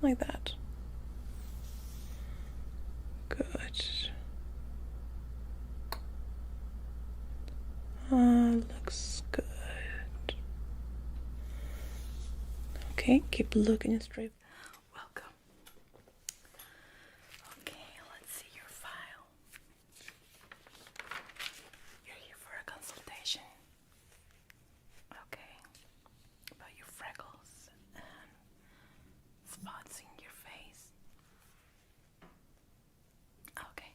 like that. Good. Looks good. Okay, keep looking straight. Welcome. Okay, let's see your file. You're here for a consultation. Okay, about your freckles and spots in your face. Okay,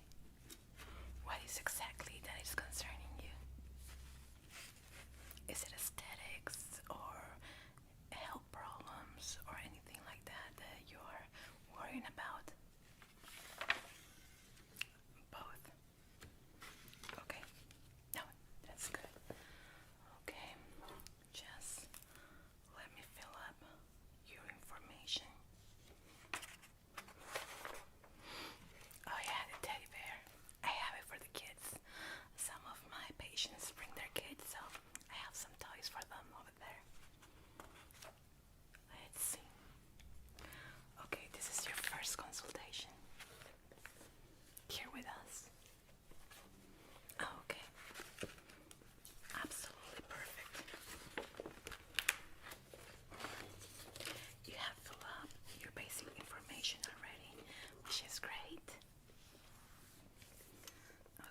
what is exactly that is concerning you? Is it aesthetics or health problems or anything like that that you're worrying about? Both. Okay. No, that's good. Okay. Just let me fill up your information. Oh yeah, the teddy bear. I have it for the kids. Some of my patients bring their kids, so I have some toys for them over there. Let's see. Okay, this is your first consultation. Here with us. Okay. Absolutely perfect. You have filled up your basic information already, which is great.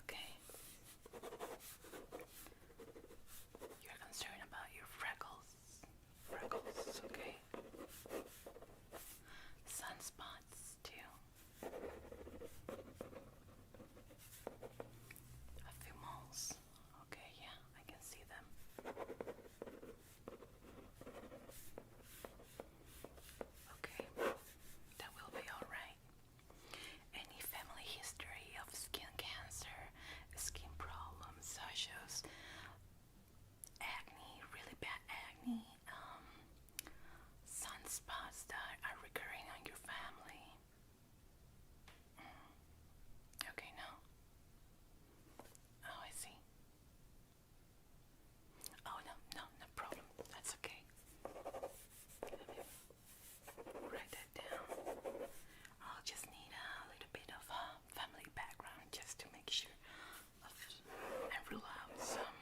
Okay. You're concerned about your freckles. Freckles, okay. Sunspots too. A few moles. Okay, yeah, I can see them. Okay, that will be alright. Any family history of skin cancer, skin problems such as acne, really bad acne, sunspots that are recurring on your family? Okay, no. Oh, I see. Oh, no problem. That's okay. Let me write that down. I'll just need a little bit of family background just to make sure and rule out some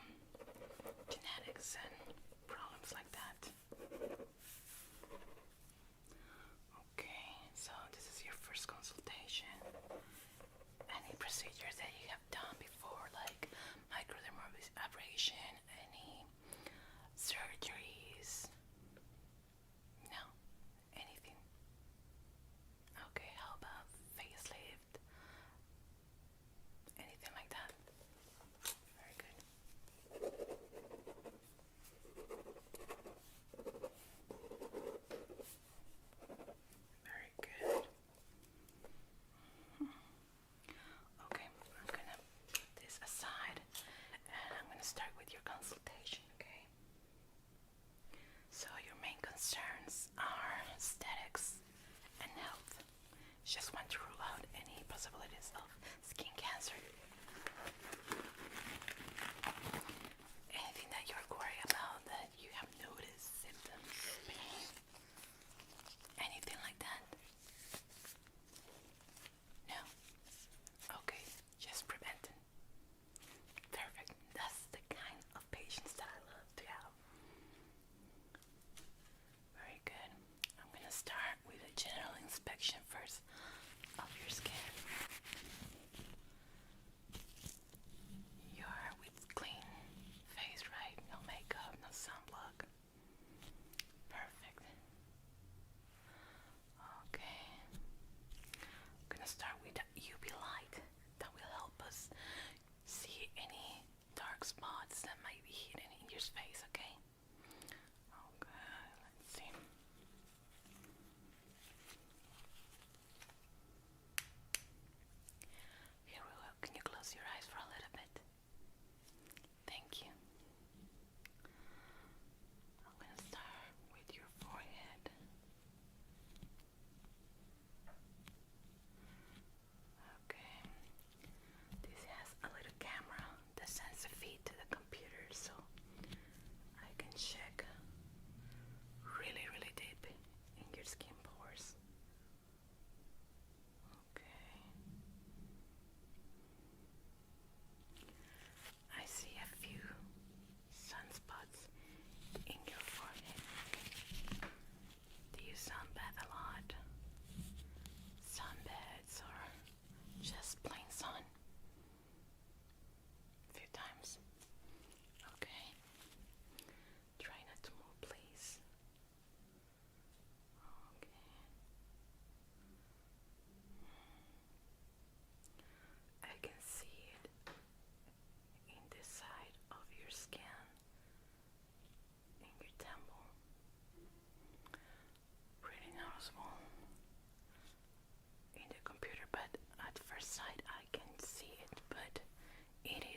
genetics and problems like that. Okay, so this is your first consultation. Any procedures that you have done before, like microdermabrasion, any surgeries? No? Anything? Okay, how about facelift? Anything like that? Very good. Very good. Okay, I'm gonna put this aside and I'm gonna start with your consultation, okay? So your main concerns are aesthetics and health. Just want to rule out any possibilities of skin cancer. Anything that you're worried about that you have noticed symptoms, pain, anything like that? No? Okay, just preventing. Perfect. That's the kind of patients that I love to have. Very good. I'm gonna start with a general inspection first of your skin. You're with clean face, right? No makeup, no sunblock. Perfect. Okay. I'm gonna start with the UV light. That will help us see any dark spots that might be hidden in your face, okay? Okay, let's see.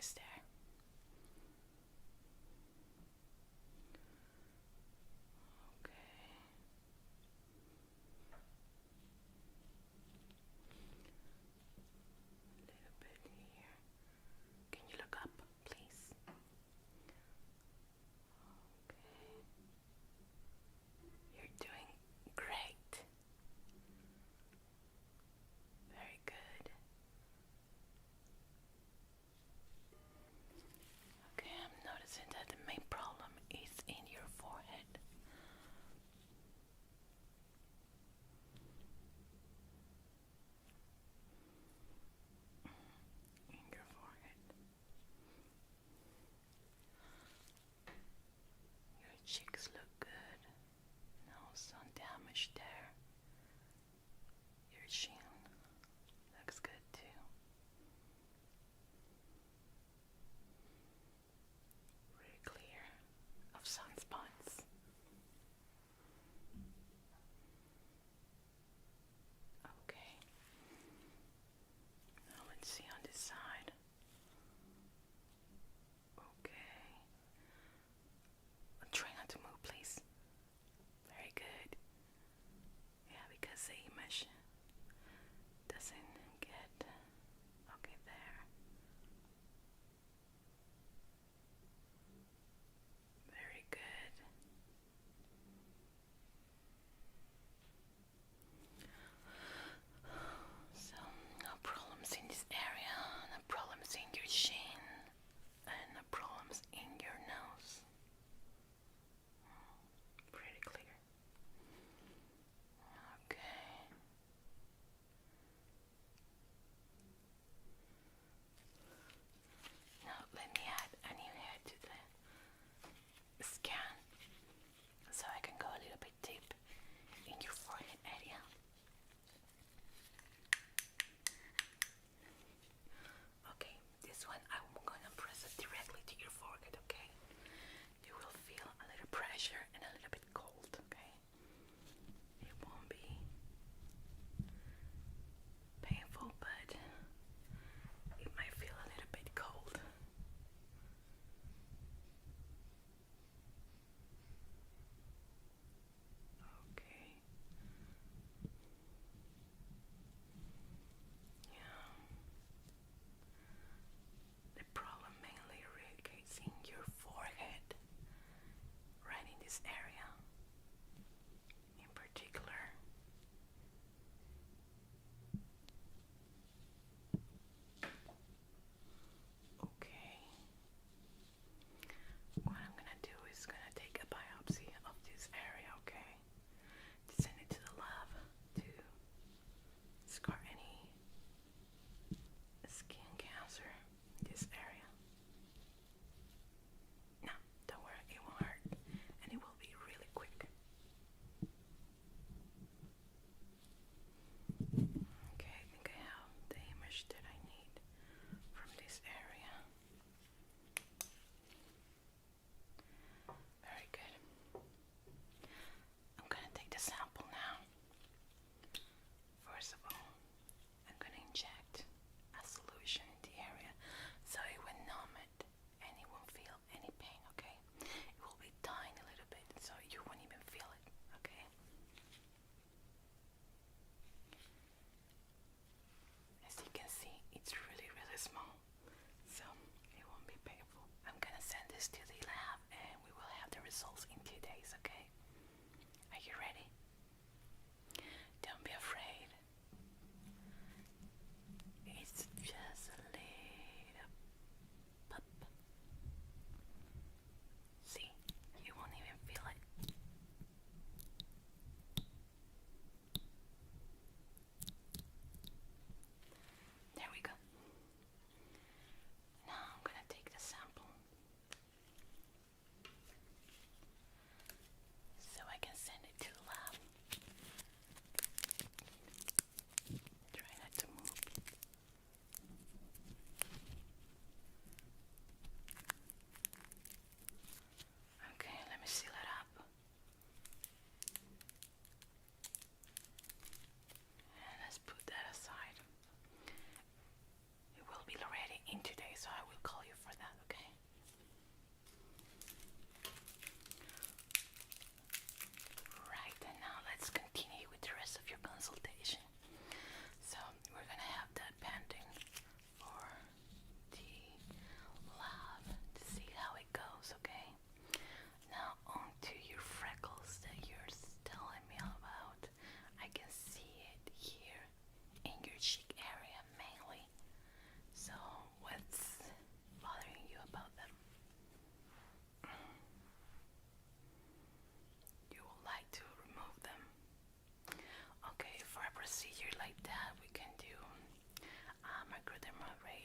nice there. Okay. A little bit here. Can you look up, please? Okay. You're doing great. Very good. Okay, I'm noticing that the main problem is in your forehead. In your forehead. Your cheeks look good. No sun damage there. Your chin looks good too. Very clear of sunspots. Okay. Now let's see on this side. Okay. Try not to move, please. Very good. Yeah, because the image doesn't get okay there. Very good. So no problems in this area, no problems in your chin, and no problems in your nose. Pretty clear. Okay. Now let me add a new hair to the scan so I can go a little bit deep in your forehead area. Okay, this one I'm gonna press it directly to your forehead, okay? You will feel a little pressure and a little bit cold, okay? It won't be painful, but it might feel a little bit cold. Okay. Yeah. The problem mainly radiates in your forehead, right in this area in particular. Okay. What I'm gonna do is gonna take a biopsy of this area, okay? To send it to the lab to scar any skin cancer in this area. No, don't worry, it won't hurt, and it will be really quick. Okay, I think I have the image that I need from this area. Very good. I'm gonna take the sample now. First of all, I'm gonna inject a solution in the area so it will numb it and it won't feel any pain, okay? It will be dying a little bit so you won't even feel it, okay? As you can see, it's really, really small, so it won't be painful. I'm gonna send this to the lab and we will have the results in 2 days, okay? Are you ready? Don't be afraid. It's just a little pop. See, you won't even feel it. There we go. Now I'm gonna take the sample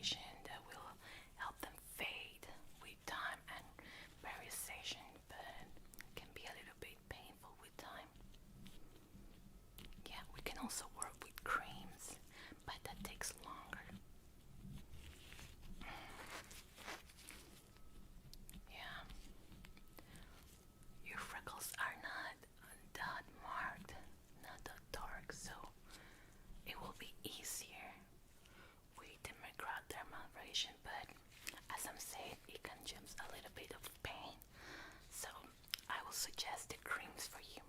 medication that will help them fade with time and periodization, but can be a little bit painful with time. Yeah, we can also work with creams, but that takes longer. Yeah, your freckles are not that marked, not that dark, so it will be easier with the microdermabrasion, but as I'm saying, it can cause a little bit of pain, so I will suggest the creams for you.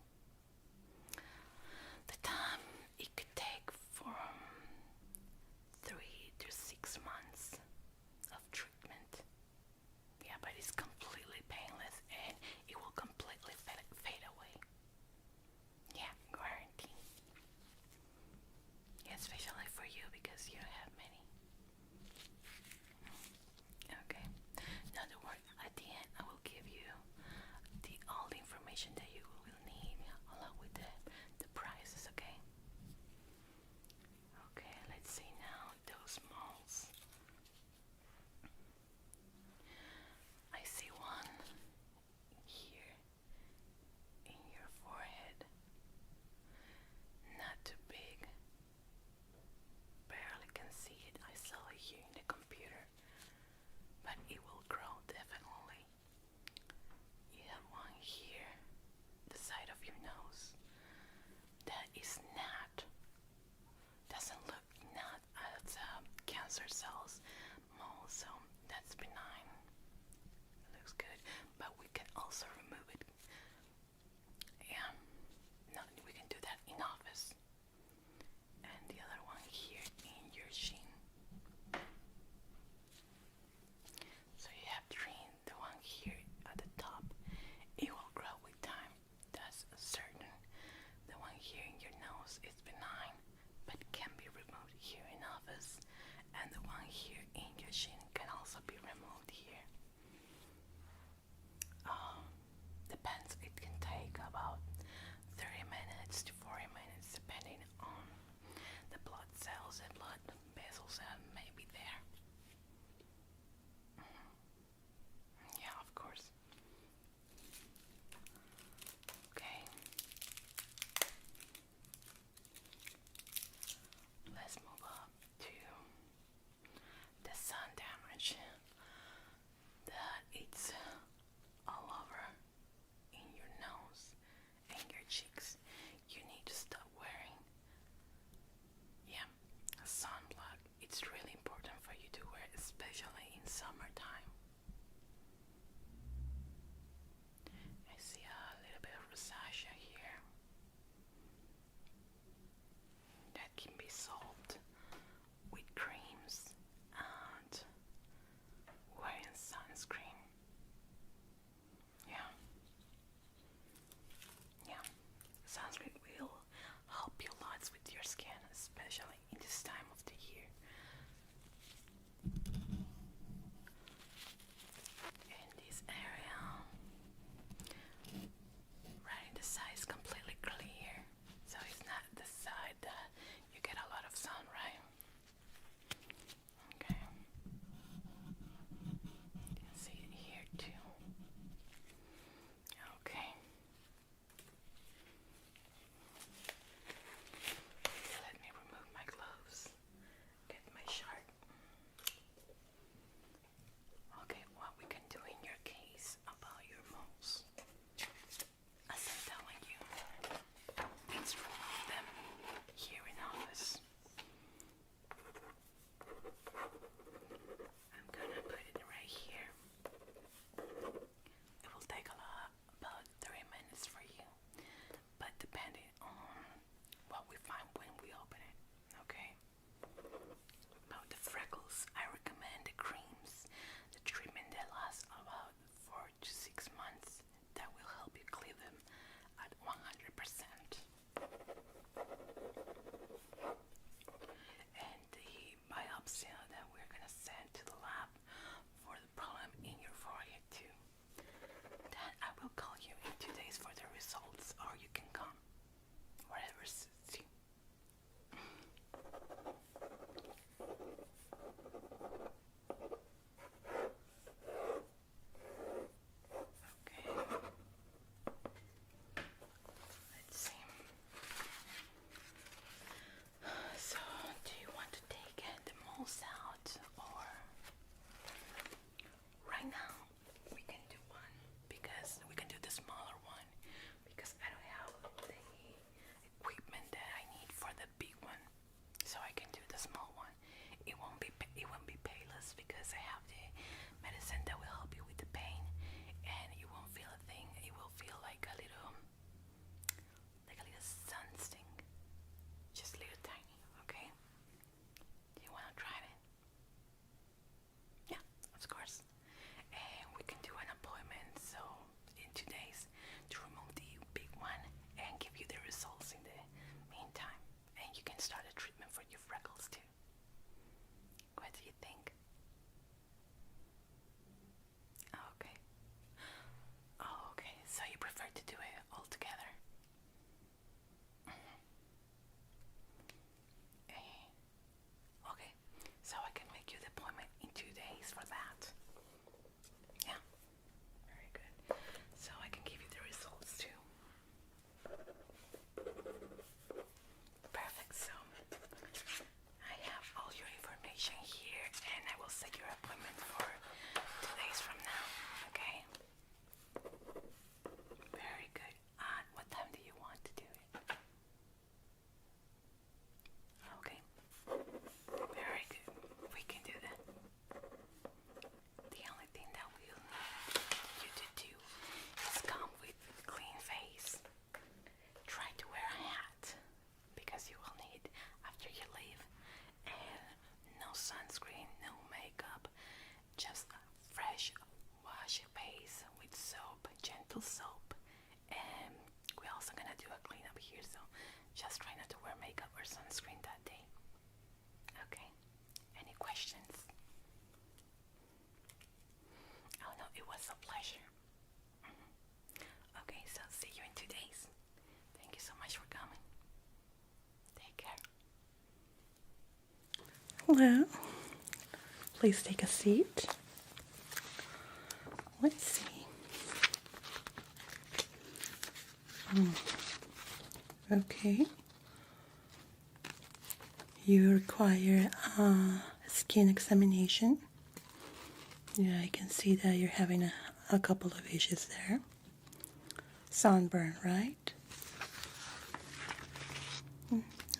The time it could take from 3 to 6 months of treatment. Yeah, but it's completely painless and it will completely fade away. Yeah, guarantee. Yeah, especially for you because you don't have many. Okay. Now don't worry. At the end, I will give you all the information that you will need along with the prices. Okay. Okay. Let's see now those moles. I see one here in your forehead. Not too big. Barely can see it. I saw it here in the computer. But it will grow definitely. You have one here, the side of your nose. That is not, doesn't look not as cancer cells mole, so that's benign. It looks good, but we can also remove it. Yeah, no, we can do that in office. And the other one here in your chin. So you have three. The one here at the top, it will grow with time. That's certain. The one here in your nose is benign, but can be removed here in office. And the one here in your chin can also be removed here. Depends. It can take about 30 minutes to 40 minutes, depending on the blood cells and blood vessels that may be there. Yeah, of course. Okay. Let's move up to the sun damage that it's all over in your nose and your cheeks. You need to stop wearing, yeah, sunblock. It's really important for you to wear, especially in summertime. I see a little bit of rosacea here that can be solved with creams and wearing sunscreen. Yeah. Yeah. Sunscreen will help you lots with your skin, especially in this time of the year. In this area, right in the side is completely clear, so it's not the side that you get a lot of sun, right? Okay. You can see it here too. Okay. Let me remove my gloves. Get my shirt. Okay, what we can do in your case about your moles, as I'm telling you, let's remove them here in office. I'm gonna put it right here. It will take about 3 minutes for you, but depending on what we find when we open it, okay? About the freckles, I recommend the creams, the treatment that lasts about 4 to 6 months that will help you clear them at 100%. And the biopsy that we're gonna send to the lab for the problem in your forehead too. Then I will call you in 2 days for the results, or you can come wherever suits you. sunscreen, no makeup, just a fresh wash base with soap, gentle soap. And we're also gonna do a cleanup here, so just try not to wear makeup or sunscreen that day. Okay, any questions? Oh no, it was a pleasure. Okay, so see you in 2 days. Thank you so much for coming. Take care. Well, please take a seat. Let's see. Okay. You require a skin examination. Yeah, I can see that you're having a couple of issues there. Sunburn, right?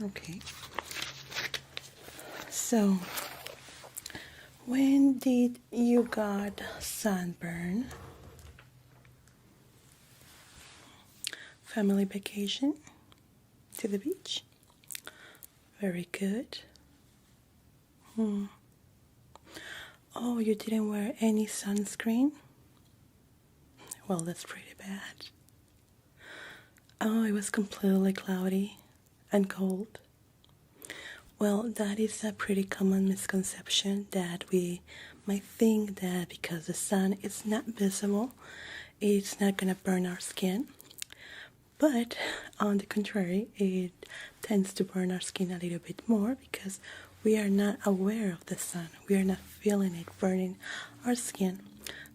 Okay. So, when did you got sunburn? Family vacation to the beach? Very good. Oh, you didn't wear any sunscreen? Well, that's pretty bad. Oh, it was completely cloudy and cold. Well, that is a pretty common misconception that we might think that because the sun is not visible, it's not gonna burn our skin. But on the contrary, it tends to burn our skin a little bit more because we are not aware of the sun. We are not feeling it burning our skin.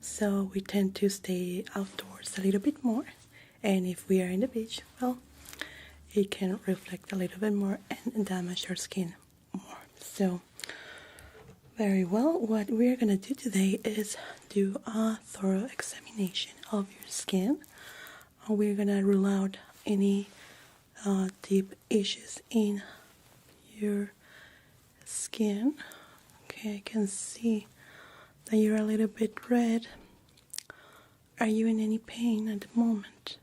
So we tend to stay outdoors a little bit more. And if we are in the beach, well, it can reflect a little bit more and damage our skin more. So, very well, what we're going to do today is do a thorough examination of your skin. We're going to rule out any deep issues in your skin. Okay, I can see that you're a little bit red. Are you in any pain at the moment?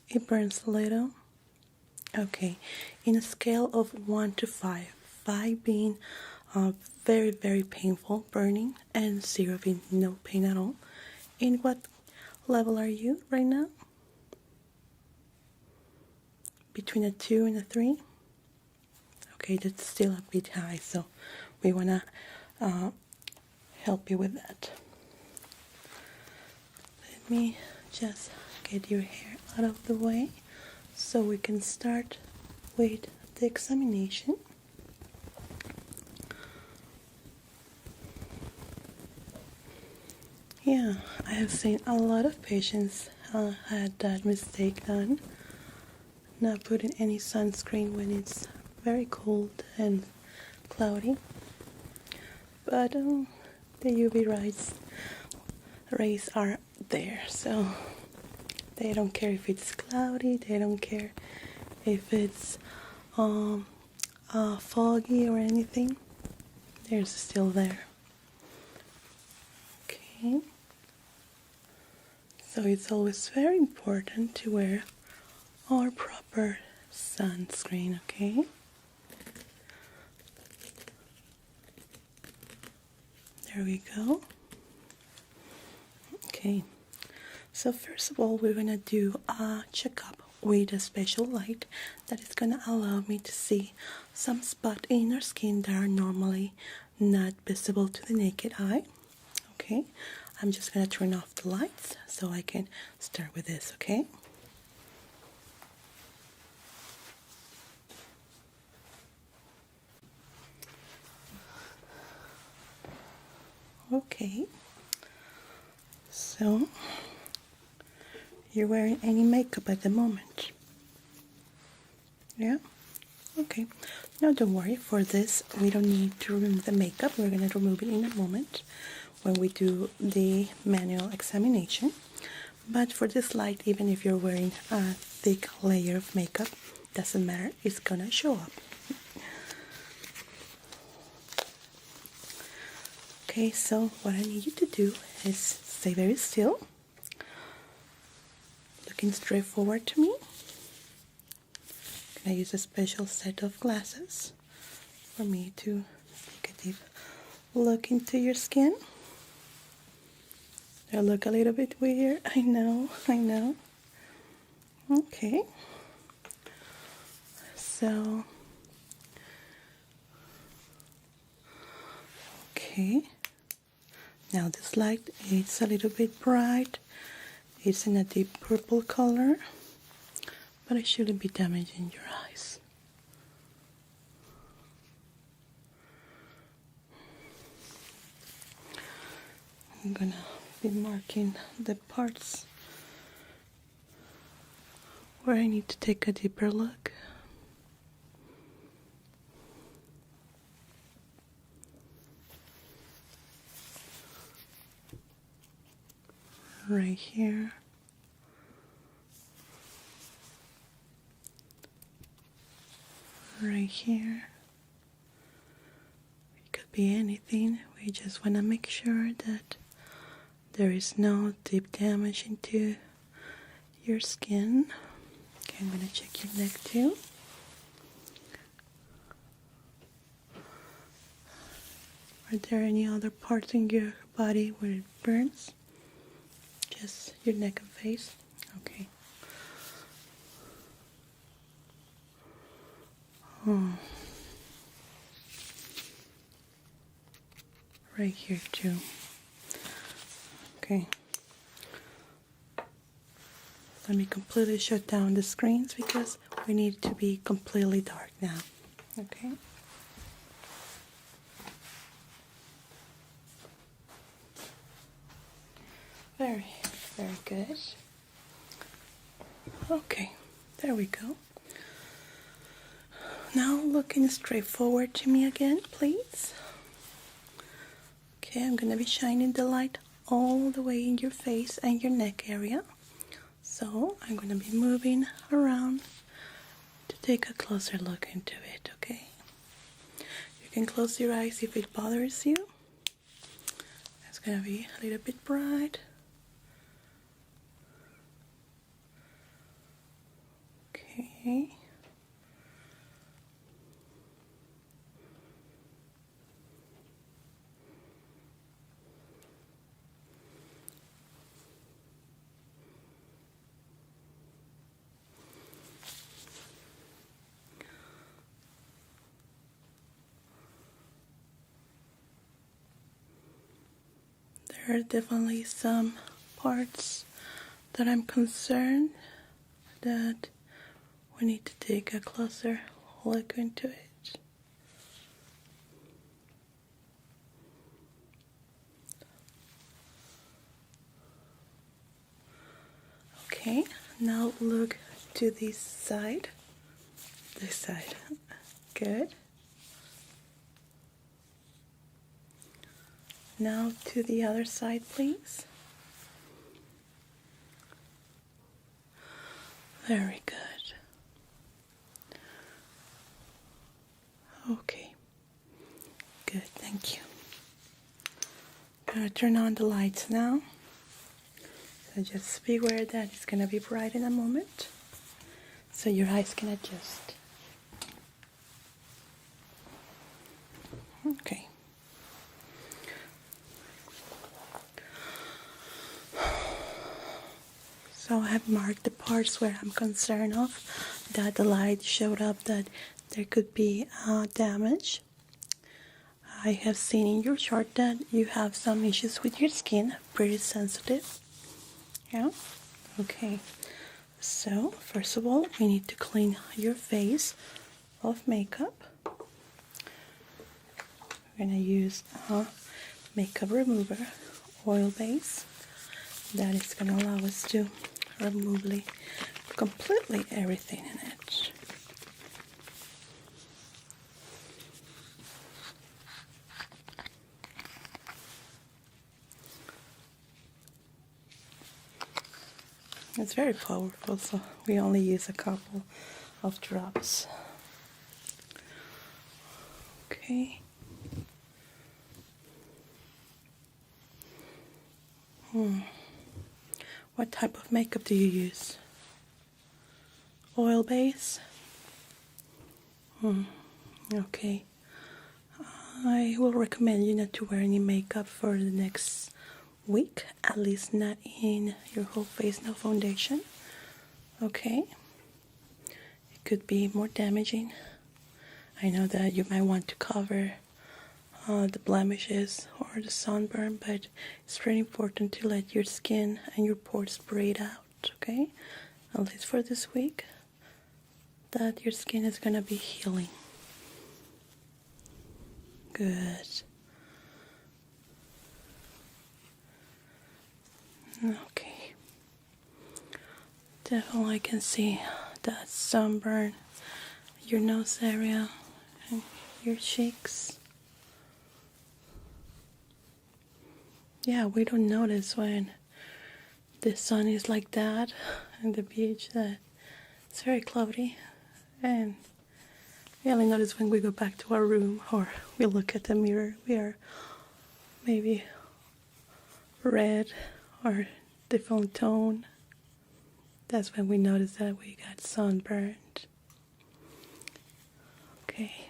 It burns a little. Okay, in a scale of 1 to 5, 5 being very, very painful, burning, and 0 being no pain at all. In what level are you right now? Between a 2 and a 3? Okay, that's still a bit high, so we want to help you with that. Let me just get your hair out of the way so we can start with the examination. Yeah, I have seen a lot of patients had that mistake done, not putting any sunscreen when it's very cold and cloudy. But the UV rays are there, so they don't care if it's cloudy, they don't care if it's foggy or anything. They're still there. Okay. So it's always very important to wear our proper sunscreen, okay? There we go. Okay. So first of all, we're gonna do a checkup with a special light that is gonna allow me to see some spots in our skin that are normally not visible to the naked eye. Okay, I'm just gonna turn off the lights so I can start with this, okay? Okay, so you're wearing any makeup at the moment? Yeah? Okay. Now don't worry, for this we don't need to remove the makeup. We're going to remove it in a moment when we do the manual examination. But for this light, even if you're wearing a thick layer of makeup, doesn't matter, it's gonna show up. Okay, so what I need you to do is stay very still, looking straight forward to me. I'm gonna use a special set of glasses for me to look into your skin. They look a little bit weird. I know, I know. Okay. So, okay. Now this light is a little bit bright. It's in a deep purple color, but it shouldn't be damaging your eyes. I'm gonna be marking the parts where I need to take a deeper look. Right here. Right here. It could be anything. We just want to make sure that there is no deep damage into your skin. Okay, I'm going to check your neck too. Are there any other parts in your body where it burns? Just your neck and face? Okay. Oh. Right here too. Okay. Let me completely shut down the screens because we need it to be completely dark now. Okay. Very, very good. Okay, there we go. Now looking straight forward to me again, please. Okay, I'm gonna be shining the light all the way in your face and your neck area. So I'm gonna be moving around to take a closer look into it, okay? You can close your eyes if it bothers you. It's gonna be a little bit bright. Okay. There are definitely some parts that I'm concerned that we need to take a closer look into it. Okay, now look to this side. This side. Good. Now to the other side, please. Very good. Okay. Good, thank you. I'm gonna turn on the lights now. So just be aware that it's gonna be bright in a moment, so your eyes can adjust. Okay. So I have marked the parts where I'm concerned of, that the light showed up that there could be damage. I have seen in your chart that you have some issues with your skin, pretty sensitive. Yeah? Okay. So, first of all, we need to clean your face of makeup. We're going to use a makeup remover, oil base. That is going to allow us to remove completely everything in it. It's very powerful, so we only use a couple of drops. Okay. What type of makeup do you use? Oil base? Okay. I will recommend you not to wear any makeup for the next week, at least not in your whole face, no foundation. Okay? It could be more damaging. I know that you might want to cover the blemishes or the sunburn, but it's very important to let your skin and your pores breathe out, okay? At least for this week, that your skin is gonna be healing. Good. Okay. Definitely I can see that sunburn, your nose area, and your cheeks. Yeah, we don't notice when the sun is like that and the beach that it's very cloudy, and we only notice when we go back to our room or we look at the mirror. We are maybe red or different tone. That's when we notice that we got sunburned. Okay.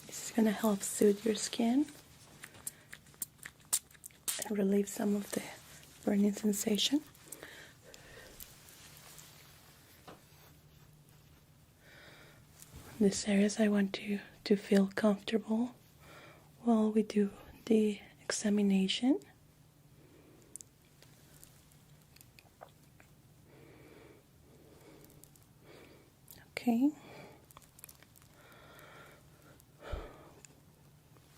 This is going to help soothe your skin and relieve some of the burning sensation. These areas I want you to feel comfortable while we do the examination. Okay.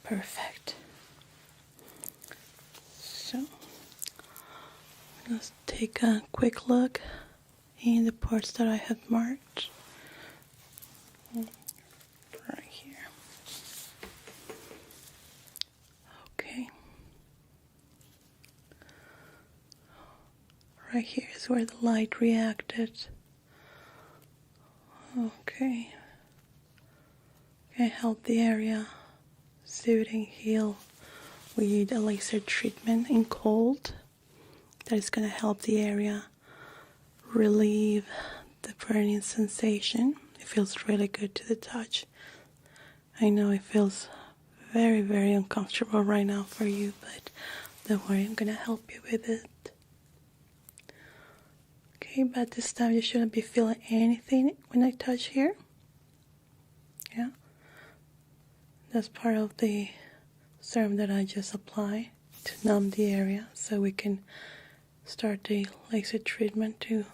Perfect. So, let's take a quick look in the parts that I have marked. Right here. Okay. Right here is where the light reacted. Okay. Can help the area soothe and heal with a laser treatment in cold. That is going to help the area relieve the burning sensation. It feels really good to the touch. I know it feels very, very uncomfortable right now for you, but don't worry, I'm going to help you with it. Okay, but this time you shouldn't be feeling anything when I touch here. Yeah. That's part of the serum that I just applied to numb the area, so we can start the laser treatment to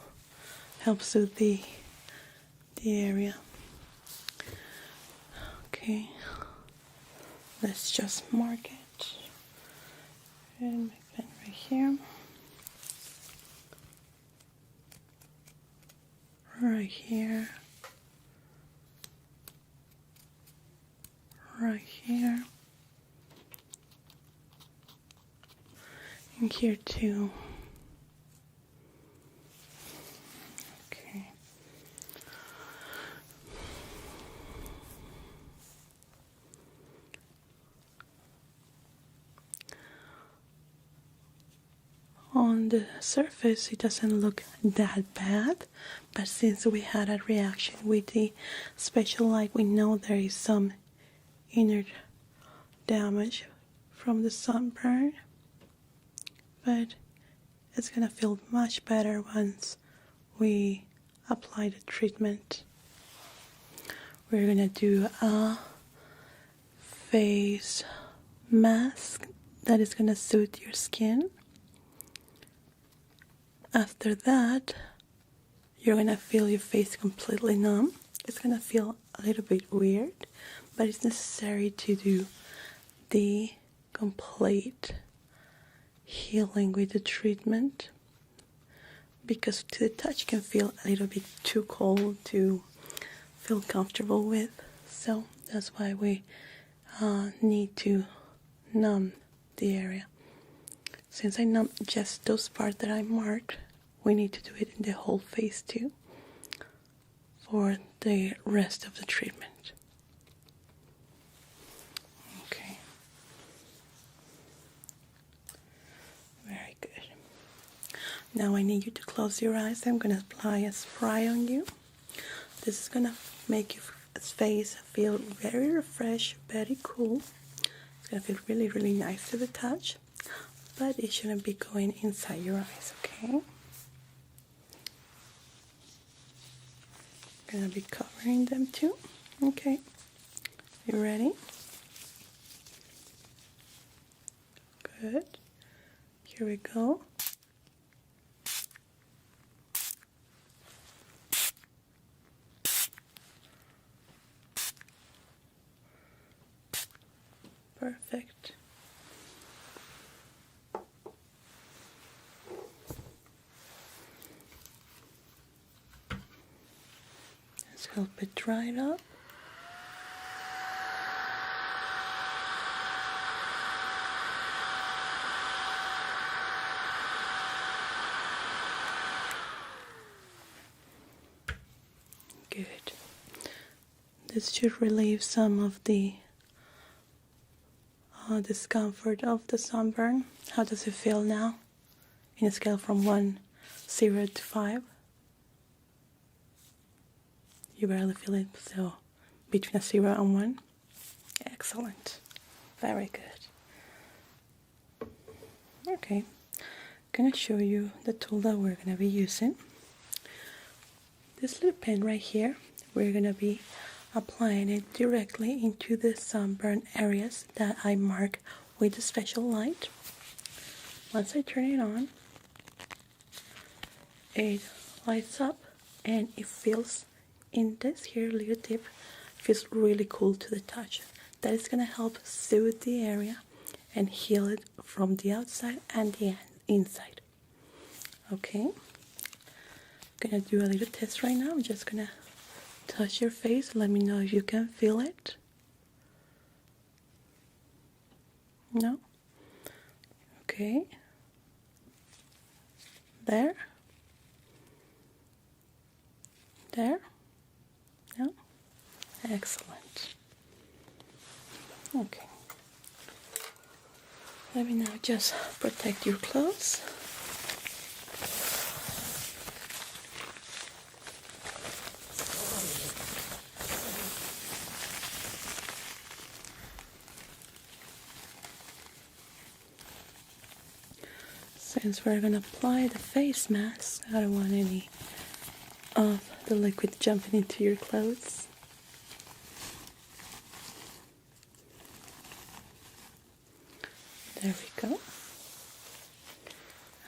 help soothe the area. Okay, let's just mark it and make that right here, right here, right here, and here too. Okay. On the surface, it doesn't look that bad, but since we had a reaction with the special light, we know there is some inner damage from the sunburn, but it's gonna feel much better once we apply the treatment. We're gonna do a face mask that is gonna soothe your skin. After that, you're gonna feel your face completely numb. It's gonna feel a little bit weird, but it's necessary to do the complete healing with the treatment, because the touch can feel a little bit too cold to feel comfortable with. So that's why we need to numb the area. Since I numbed just those parts that I marked, we need to do it in the whole face too for the rest of the treatment. Now I need you to close your eyes. I'm gonna apply a spray on you. This is gonna make your face feel very refreshed, very cool. It's gonna feel really, really nice to the touch, but it shouldn't be going inside your eyes, okay? Gonna be covering them too. Okay, you ready? Good. Here we go. Perfect. Let's help it dry it up. Good. This should relieve some of the discomfort of the sunburn. How does it feel now? In a scale from 0 to 5? You barely feel it, so between a 0 and 1? Excellent. Very good. Okay, I'm gonna show you the tool that we're gonna be using. This little pen right here, we're gonna be applying it directly into the sunburn areas that I mark with a special light. Once I turn it on, it lights up and it feels, in this here little tip, feels really cool to the touch. That is gonna help soothe the area and heal it from the outside and the inside. Okay, I'm gonna do a little test right now. I'm just gonna touch your face. Let me know if you can feel it. No? Okay. There? There? No? Excellent. Okay. Let me now just protect your clothes. Since we're gonna apply the face mask, I don't want any of the liquid jumping into your clothes. There we go.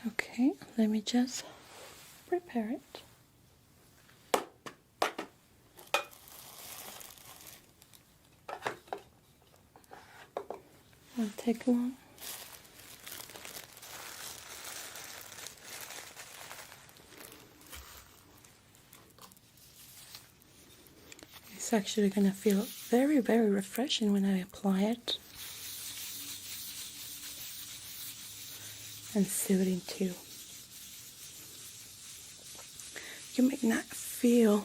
Okay, let me just prepare it. Won't take long. It's actually gonna feel very, very refreshing when I apply it. And soothing too. You may not feel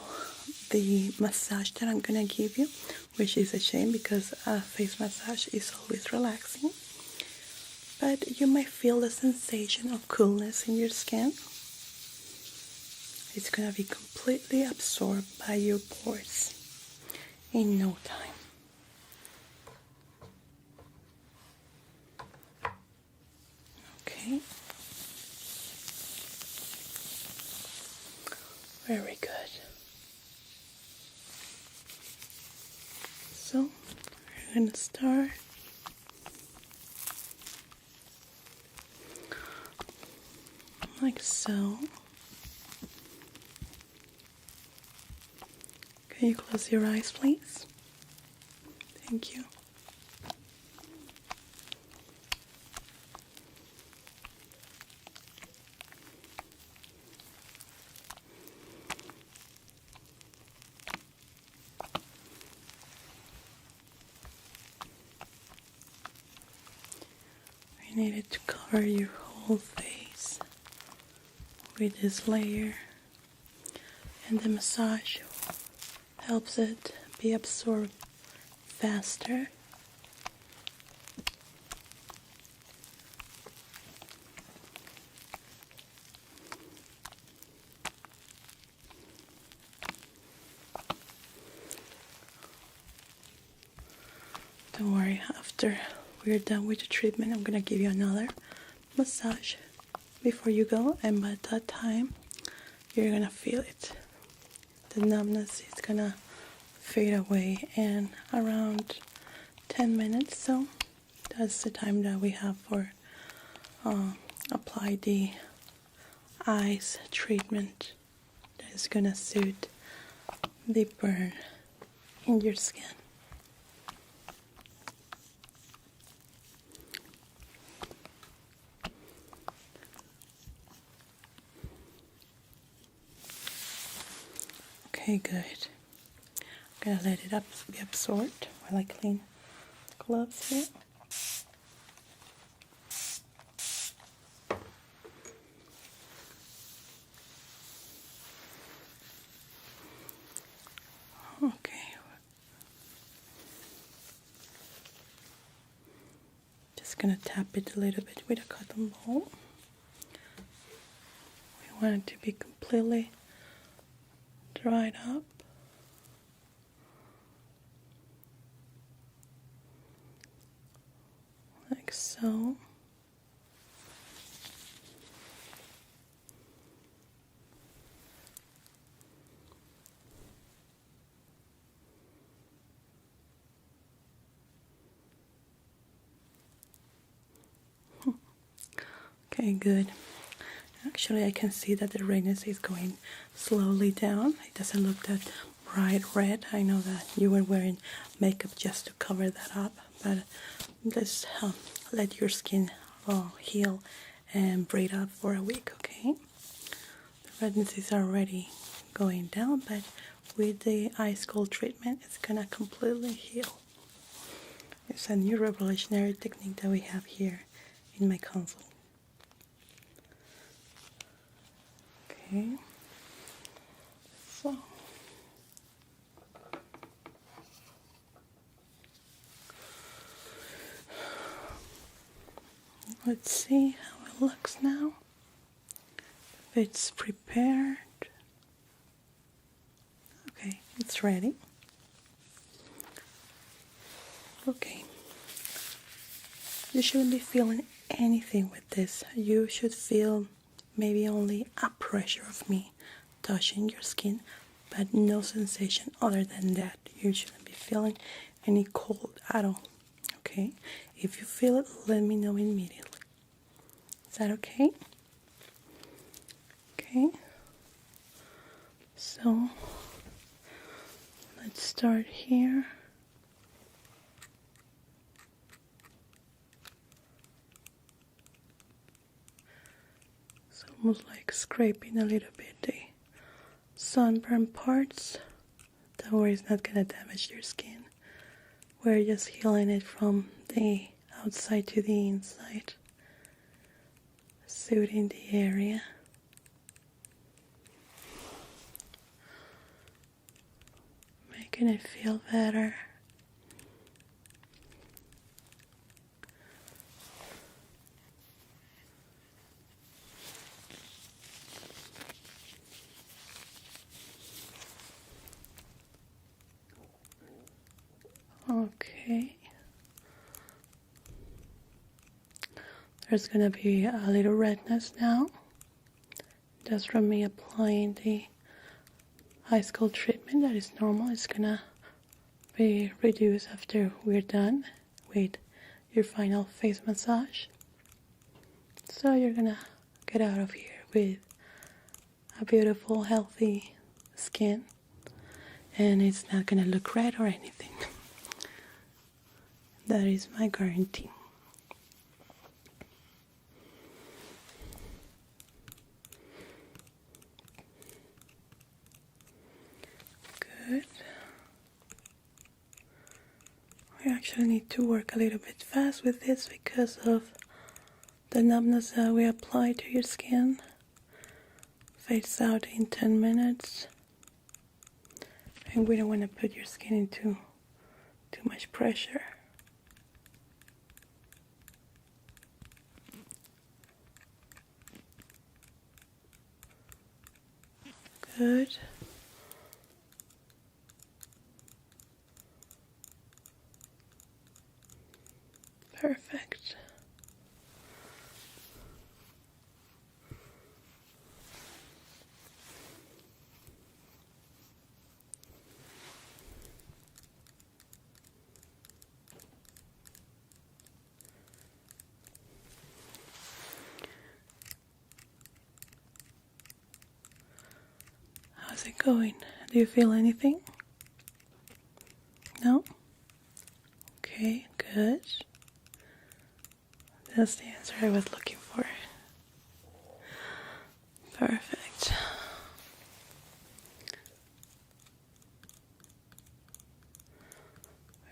the massage that I'm gonna give you, which is a shame because a face massage is always relaxing. But you might feel the sensation of coolness in your skin. It's gonna be completely absorbed by your pores in no time. Okay. Very good. So, we're going to start like so. Can you close your eyes, please? Thank you. We needed to cover your whole face with this layer, and the massage helps it be absorbed faster. Don't worry, after we're done with the treatment, I'm gonna give you another massage before you go, and by that time, you're gonna feel it. The numbness is gonna fade away in around 10 minutes, so that's the time that we have for apply the ice treatment that is gonna suit the burn in your skin. Okay, good. I'm gonna let it be absorbed while I clean the gloves here. Okay. Just gonna tap it a little bit with a cotton ball. We want it to be completely dried up. Like so. Okay, good. Actually, I can see that the redness is going slowly down. It doesn't look that bright red. I know that you were wearing makeup just to cover that up, but just let your skin heal and breathe up for a week, okay? The redness is already going down, but with the ice cold treatment, it's gonna completely heal. It's a new revolutionary technique that we have here in my consult. Okay, so let's see how it looks now. If it's prepared. Okay, it's ready. Okay, you shouldn't be feeling anything with this. You should feel maybe only a pressure of me touching your skin, but no sensation other than that. You shouldn't be feeling any cold at all. Okay, if you feel it, let me know immediately. Is that okay? Okay, so let's start here. It's almost like scraping a little bit the sunburn parts. Don't worry, it's not gonna damage your skin. We're just healing it from the outside to the inside, soothing the area. Making it feel better. Okay. There's gonna be a little redness now, just from me applying the ice cold treatment. That is normal. It's gonna be reduced after we're done with your final face massage. So you're gonna get out of here with a beautiful, healthy skin, and it's not gonna look red or anything. That is my guarantee. Good. We actually need to work a little bit fast with this because of the numbness that we apply to your skin. Fades out in 10 minutes. And we don't want to put your skin into too much pressure. Good. Perfect. How's it going? Do you feel anything? No? Okay, good. That's the answer I was looking for. Perfect.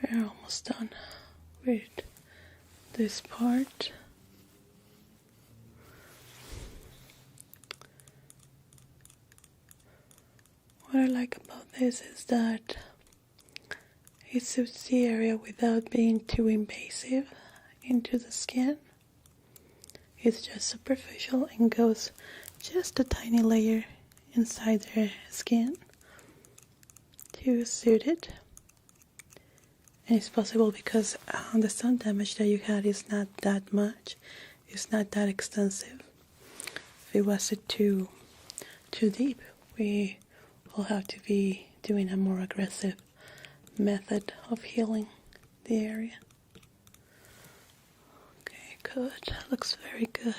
We're almost done with this part. What I like about this is that it suits the area without being too invasive into the skin. It's just superficial and goes just a tiny layer inside the skin to suit it. And it's possible because the sun damage that you had is not that much. It's not that extensive. If it was too deep, we will have to be doing a more aggressive method of healing the area. Okay, good. Looks very good.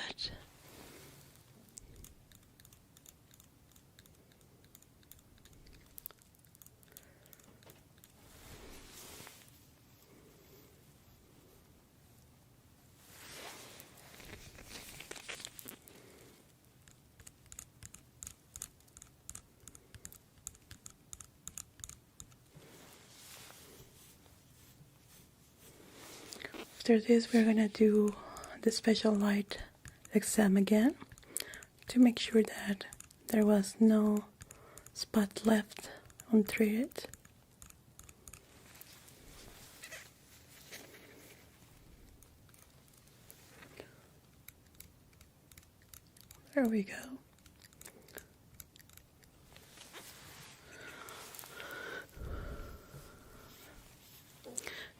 After this, we're gonna do the special light exam again to make sure that there was no spot left untreated. There we go.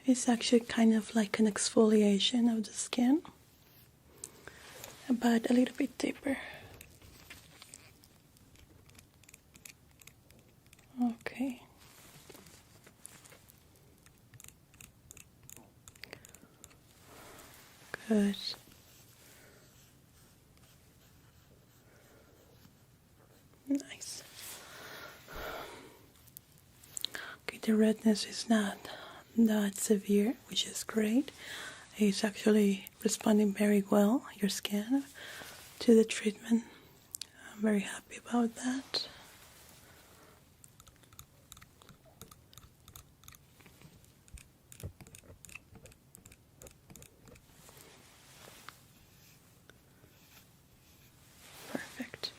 It's actually kind of like an exfoliation of the skin, but a little bit deeper. Okay. Good. Nice. Okay, the redness is not that severe, which is great. It's actually responding very well, your skin, to the treatment. I'm very happy about that. Perfect.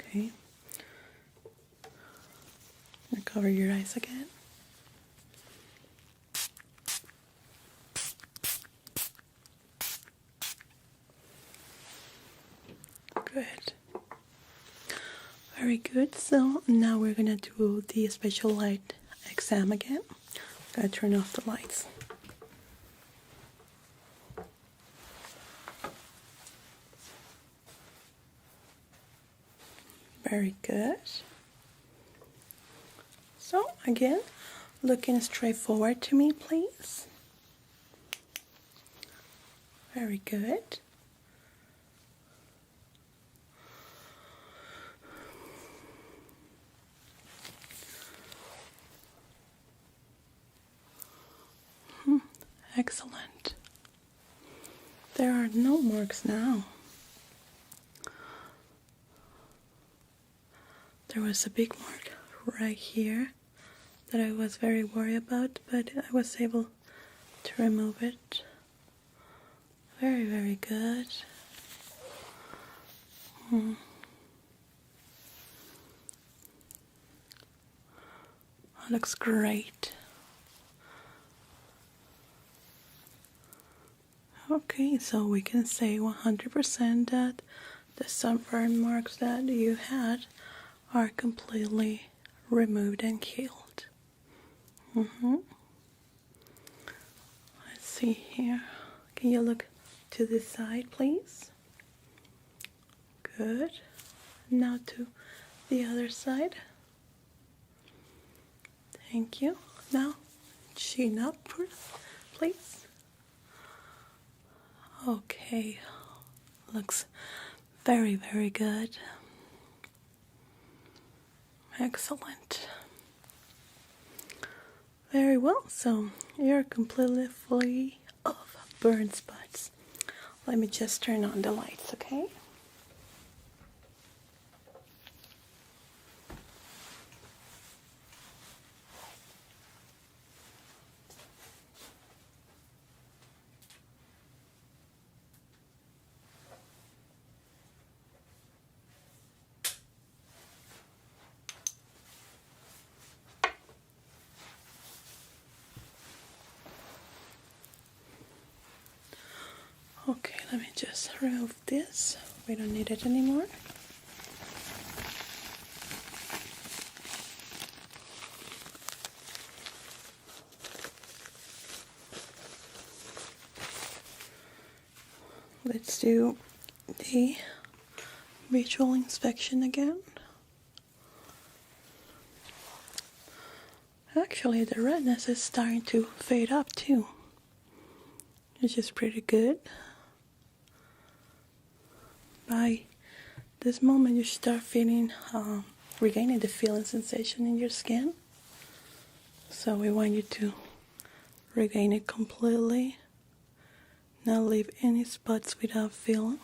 Okay. Now cover your eyes again. Good. Very good. So now we're gonna do the special light exam again. I'm gonna turn off the lights. Very good. So again, looking straight forward to me, please. Very good. Excellent. There are no marks now. There was a big mark right here that I was very worried about, but I was able to remove it. Very, very good. Looks great. Okay, so we can say 100% that the sunburn marks that you had are completely removed and healed. Let's see here. Can you look to the side, please? Good. Now to the other side. Thank you. Now, chin up, please. Okay. Looks very, very good. Excellent. Very well. So, you're completely free of burn spots. Let me just turn on the lights, okay? Okay, let me just remove this. We don't need it anymore. Let's do the visual inspection again. Actually, the redness is starting to fade up too, which is pretty good. By this moment, you start feeling, regaining the feeling sensation in your skin. So we want you to regain it completely. Not leave any spots without feeling.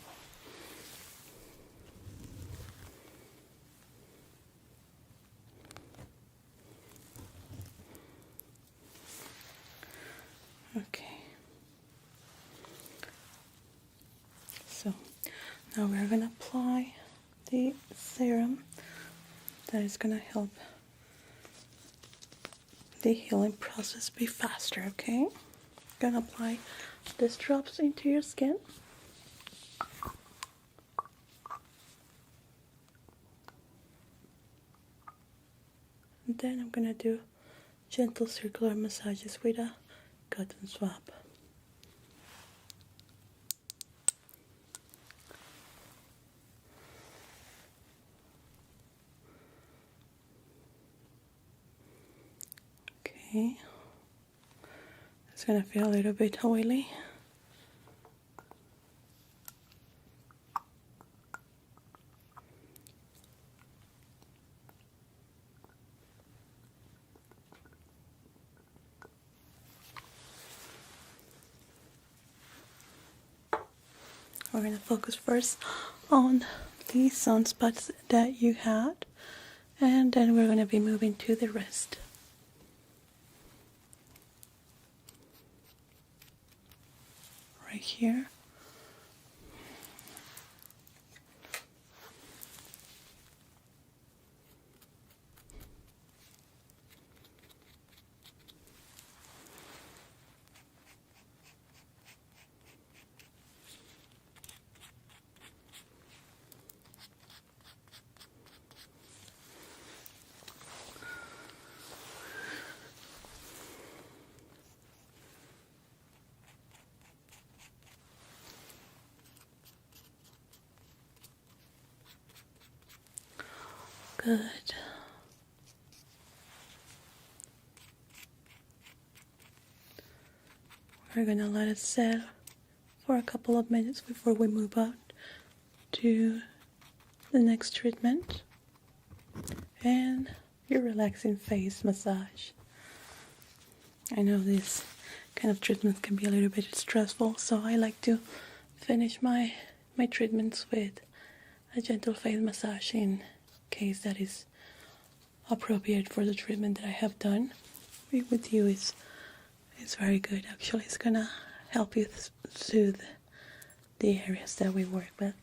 Okay. So now we're going to apply the serum that is going to help the healing process be faster, okay? Gonna apply these drops into your skin. And then I'm gonna do gentle circular massages with a cotton swab. Okay. It's gonna feel a little bit oily. We're going to focus first on the sunspots that you had, and then we're going to be moving to the rest. Right here. Good. We're going to let it set for a couple of minutes before we move on to the next treatment and your relaxing face massage. I know this kind of treatment can be a little bit stressful, so I like to finish my treatments with a gentle face massage in case that is appropriate for the treatment that I have done. With you is very good. Actually, it's gonna help you soothe the areas that we work with.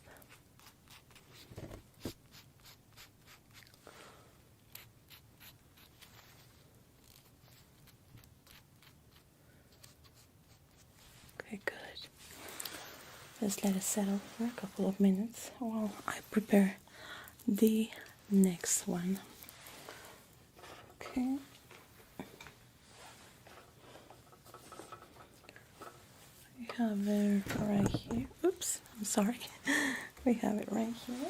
Okay, good. Just let it settle for a couple of minutes while I prepare the next one. Okay. cover right here. Oops, I'm sorry. We have it right here.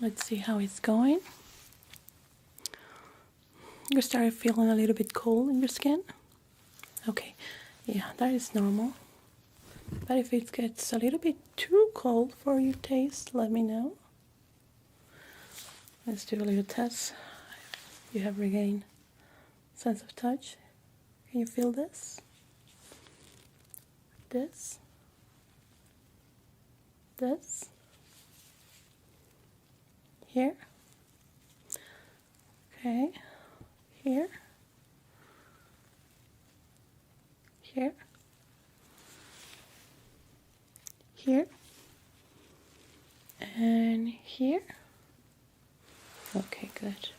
Let's see how it's going. You started feeling a little bit cold in your skin? Okay, yeah, that is normal. But if it gets a little bit too cold for your taste, let me know. Let's do a little test. You have regained sense of touch. Can you feel this? This? This? Here? Okay. Here? Here? Here? And here? Okay, good.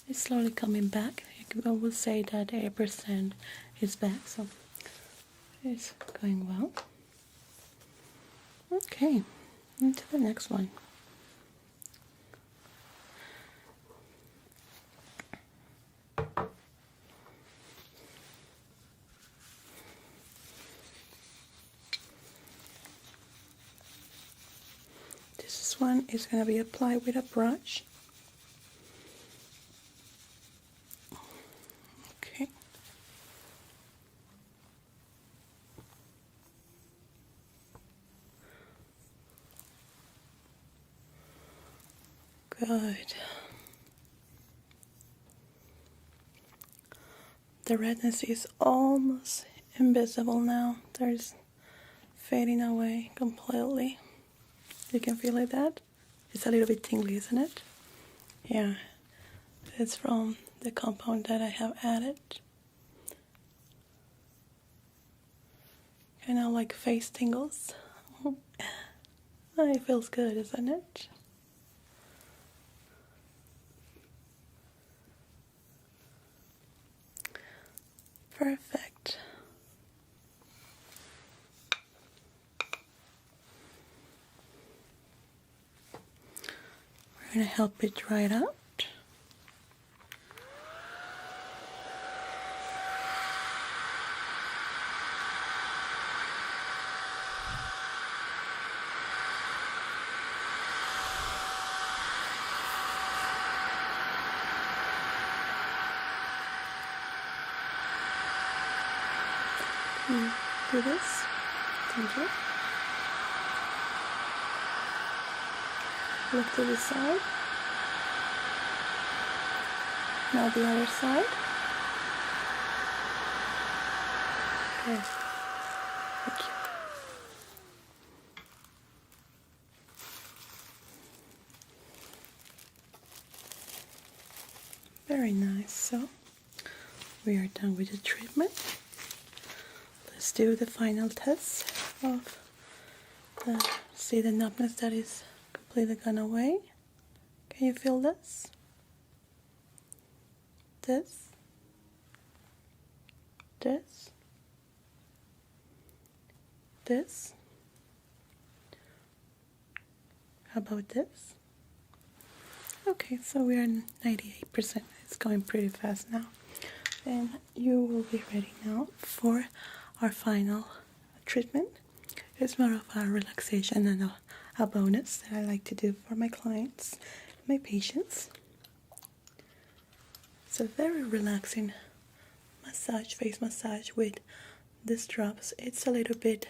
It's slowly coming back. I will say that 80% is back, so it's going well. Okay, into the next one. This one is going to be applied with a brush. Okay. Good. The redness is almost invisible now. There's fading away completely. You can feel it that? It's a little bit tingly, isn't it? Yeah. It's from the compound that I have added. Kind of like face tingles. It feels good, isn't it? Perfect. We're going to help it dry it out. Do this. Thank you. Look to the side. Now the other side. Okay. Thank you. Very nice. So we are done with the treatment. Let's do the final test of see the numbness that is completely gone away. Can you feel this? This? This? This? How about this? Okay, so we are 98%. It's going pretty fast now. And you will be ready now for our final treatment. It's more of a relaxation and a bonus that I like to do for my clients, my patients. It's a very relaxing massage, face massage with these drops. It's a little bit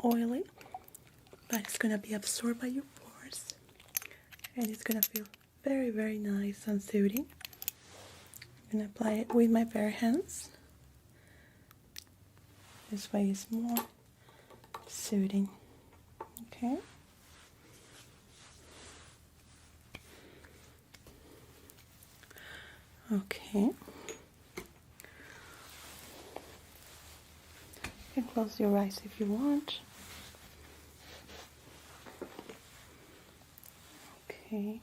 oily, but it's gonna be absorbed by your pores, and it's gonna feel very, very nice and soothing. I'm gonna apply it with my bare hands. This way is more soothing. Okay. Okay. You can close your eyes if you want. Okay.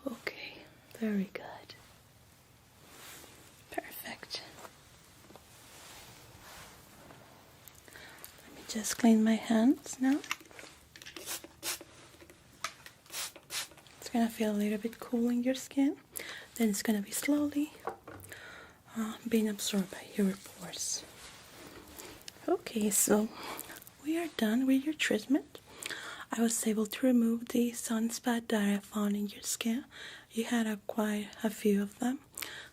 Okay, very good. Perfect. Let me just clean my hands now. It's gonna feel a little bit cool in your skin. Then it's gonna be slowly being absorbed by your pores. Okay, so we are done with your treatment. I was able to remove the sunspot that I found in your skin. You had quite a few of them.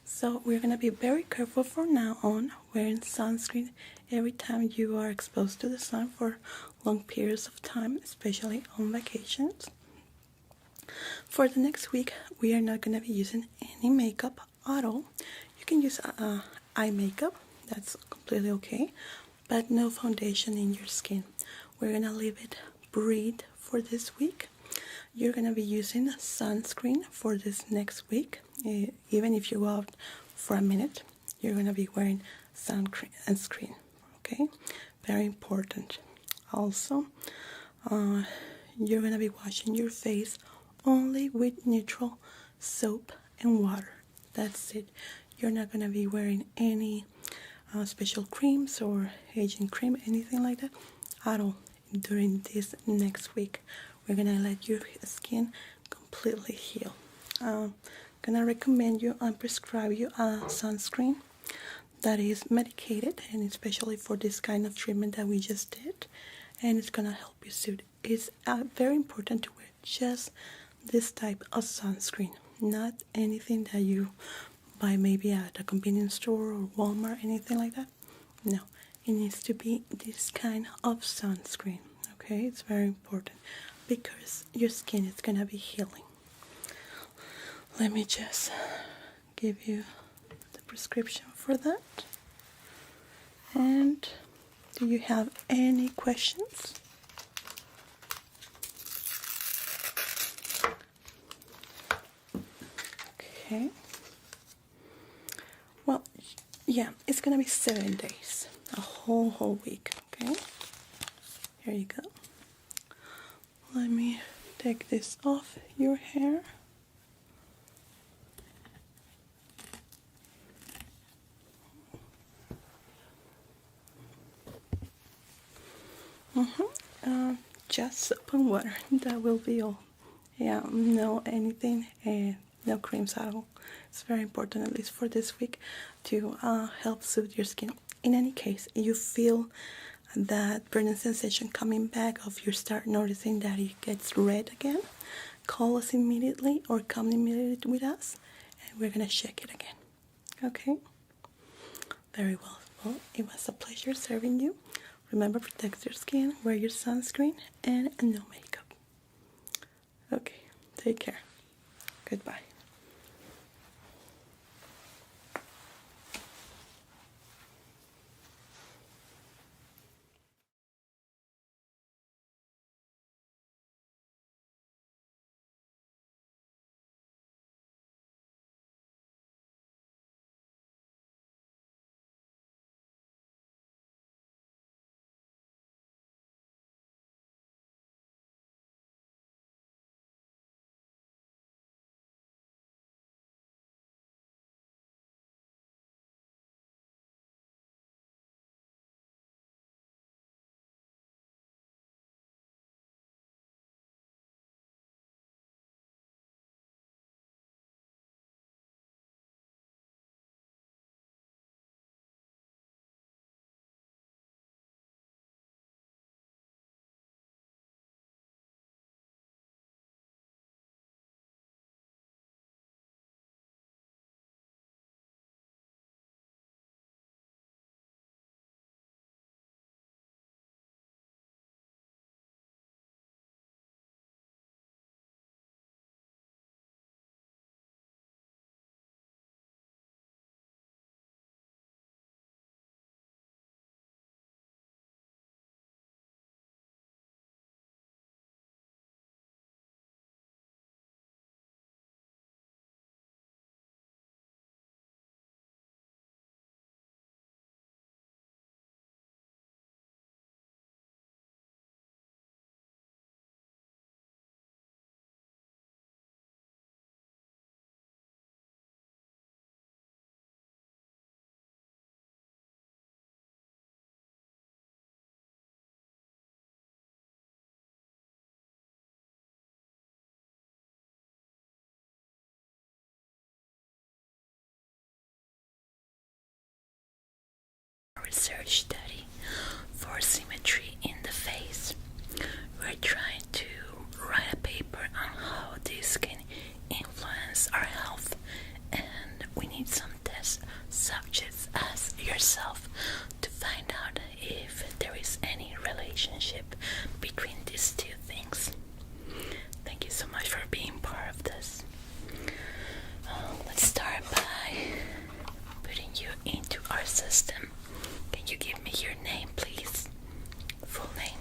So we're going to be very careful from now on wearing sunscreen every time you are exposed to the sun for long periods of time, especially on vacations. For the next week, we are not going to be using any makeup at all. You can use eye makeup, that's completely okay, but no foundation in your skin. We're going to leave it breathe for this week. You're going to be using sunscreen for this next week. Even if you go out for a minute, you're going to be wearing sunscreen, okay? Very important. Also, you're going to be washing your face only with neutral soap and water. That's it. You're not going to be wearing any special creams or aging cream, anything like that at all during this next week. We're going to let your skin completely heal. Gonna recommend you and prescribe you a sunscreen that is medicated, and especially for this kind of treatment that we just did, and it's gonna help you soon. It's very important to wear just this type of sunscreen, not anything that you buy maybe at a convenience store or Walmart, anything like that. No, it needs to be this kind of sunscreen. Okay, it's very important because your skin is gonna be healing. Let me just give you the prescription for that. And do you have any questions? Okay. Well, yeah, it's gonna be 7 days, a whole week. Okay. Here you go. Let me take this off your hair. Just soap and water. That will be all. Yeah, no anything, no creams at all. It's very important, at least for this week, to help soothe your skin. In any case, you feel that burning sensation coming back, if you start noticing that it gets red again, call us immediately or come immediately with us, and we're gonna check it again. Okay? Very well. Well, it was a pleasure serving you. Remember, protect your skin, wear your sunscreen, and no makeup. Okay, take care. Goodbye. research study for symmetry in the face. We're trying to write a paper on how this can influence our health, and we need some test subjects as yourself to find out if there is any relationship between these two things. Thank you so much for being part of this. Let's start by putting you into our system. Can you give me your name, please? Full name.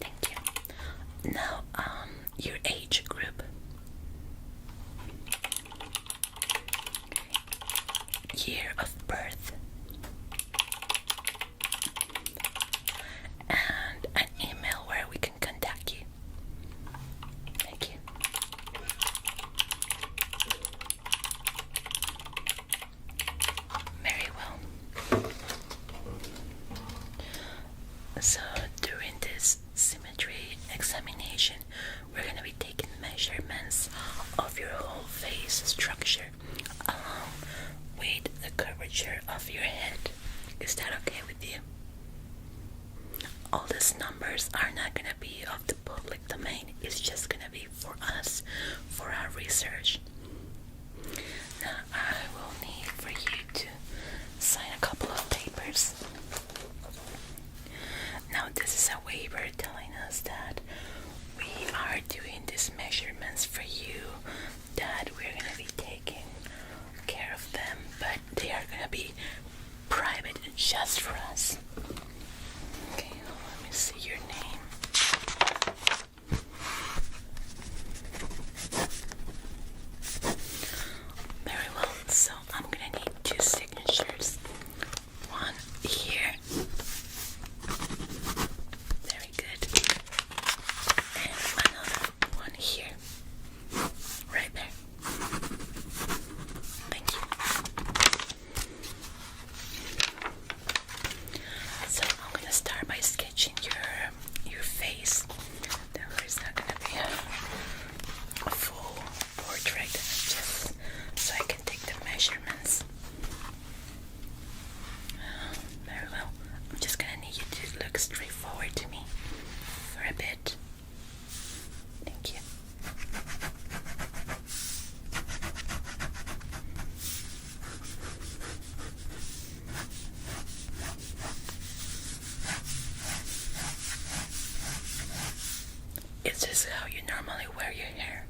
Thank you. Now, your age group. Year of birth. And an email where we can contact you. Thank you. Very well. So during this symmetry examination, we're going to be taking measurements of your whole face structure along with the curvature of your head. Is that okay with you? All these numbers are not going to be of the public domain. It's just going to be for us, for our research. Now I will need for you to sign a couple of papers. Now this is a waiver telling us that we are doing these measurements for you, that we're going to be taking care of them, but they are going to be private and just for us. Okay, let me see your name. Very well, so I'm going to need 2 signatures. One here. Very good. And another one here. Right there. Thank you. So I'm gonna start by sketching your face. Therefore, it's not gonna be a full portrait, just so I can take the measurements. Very well. I'm just gonna need you to look straight forward to me for a bit. Thank you. Is this how you normally wear your hair?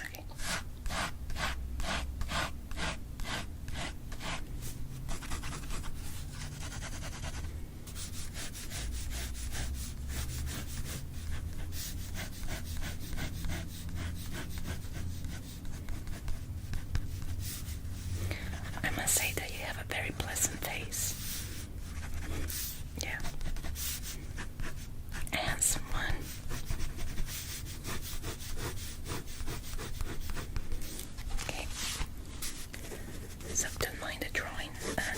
Okay. I must say that you have a very pleasant face. Yeah. A handsome one. Okay. So don't mind the drawing.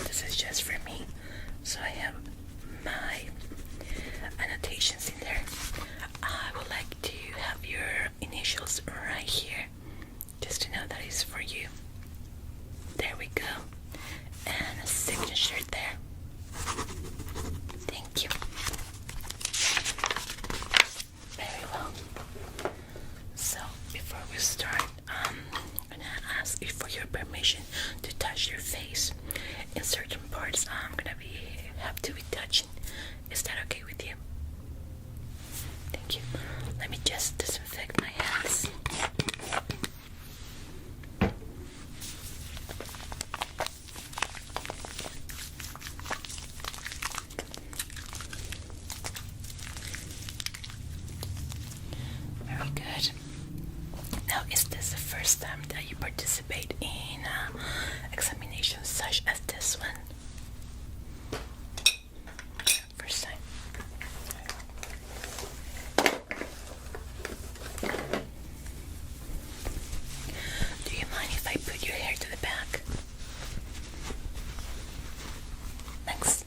This is just for me. So I have my annotations in there. I would like to have your initials right here, just to know that it's for you. There we go. And a signature there. Thank you. Very well. So before we start, I'm gonna ask you for your permission to touch your face. In certain parts, I'm gonna have to be touching. Is that okay with you? Thank you. Let me just disinfect my hands. Very good. Now, is this the first time that you participate in examinations such as this one? First time. Do you mind if I put your hair to the back? Thanks.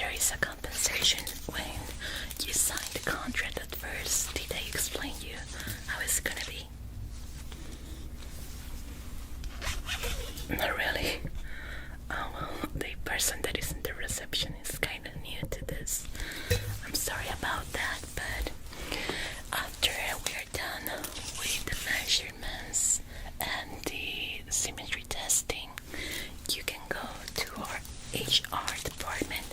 there is a compensation when you signed the contract at first. Did I explain you how it's gonna be? Not really. Oh well, the person that is in the reception is kinda new to this. I'm sorry about that, but after we are done with the measurements and the symmetry testing, you can go to our HR department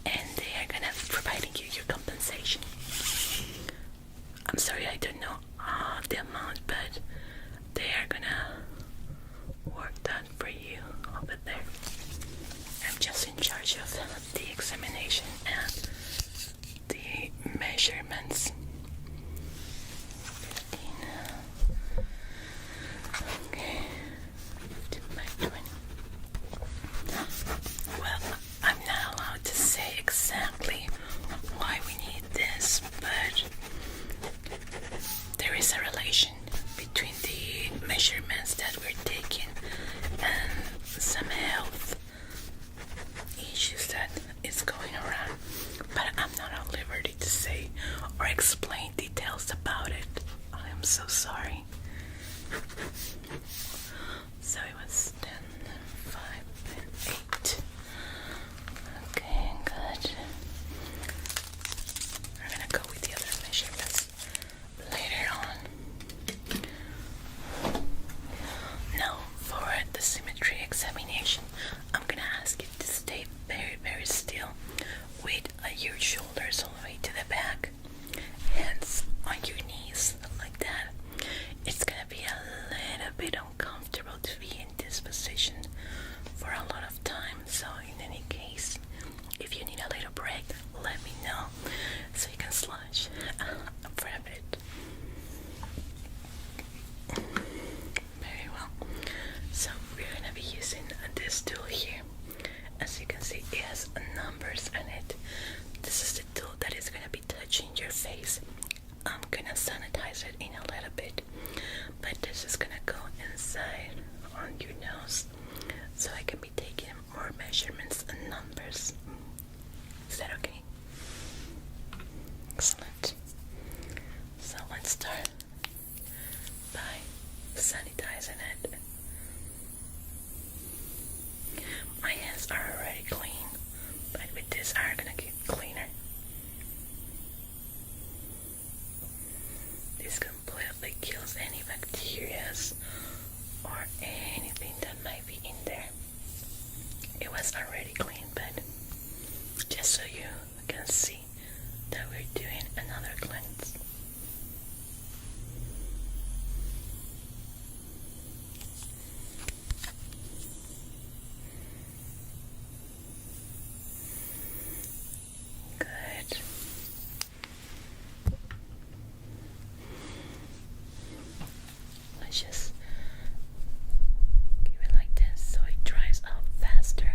and they are gonna be providing you your compensation. I'm sorry, I don't know the amount, but they are gonna work that for you over there. I'm just in charge of the examination and the measurements. 15. Okay. 15 by 20. Well, I'm not allowed to say exactly why we need this, but there is a relation between the measurements that we're taking and some health issues that is going around, but I'm not at liberty to say or explain details about it. I am so sorry. So it was 10, 5, and 8. Okay, good. We're gonna go with the other measurements later on. Now, for the symmetry examination, I'm gonna ask you to stay very, very still with your shoulders all the way to the back, hands on your knees like that. It's gonna be a little bit uncomfortable to be in this position for a lot of time, so in any case, if you need a little break, let me know so you can slouch for a bit. Very well. So we're gonna be using this tool here. As you can see, it has numbers on it. This is the tool that is gonna be touching your face. I'm gonna sanitize it in a little bit, but this is gonna go inside on your nose so I can be taking more measurements and numbers. Is that okay? Excellent. So let's start by sanitizing it. My hands are already clean, but with this are gonna get cleaner. This completely kills any bacteria or anything that might be in there. It was already clean, but just so you can see that we're doing another cleanse. Good. Let's just give it like this so it dries out faster.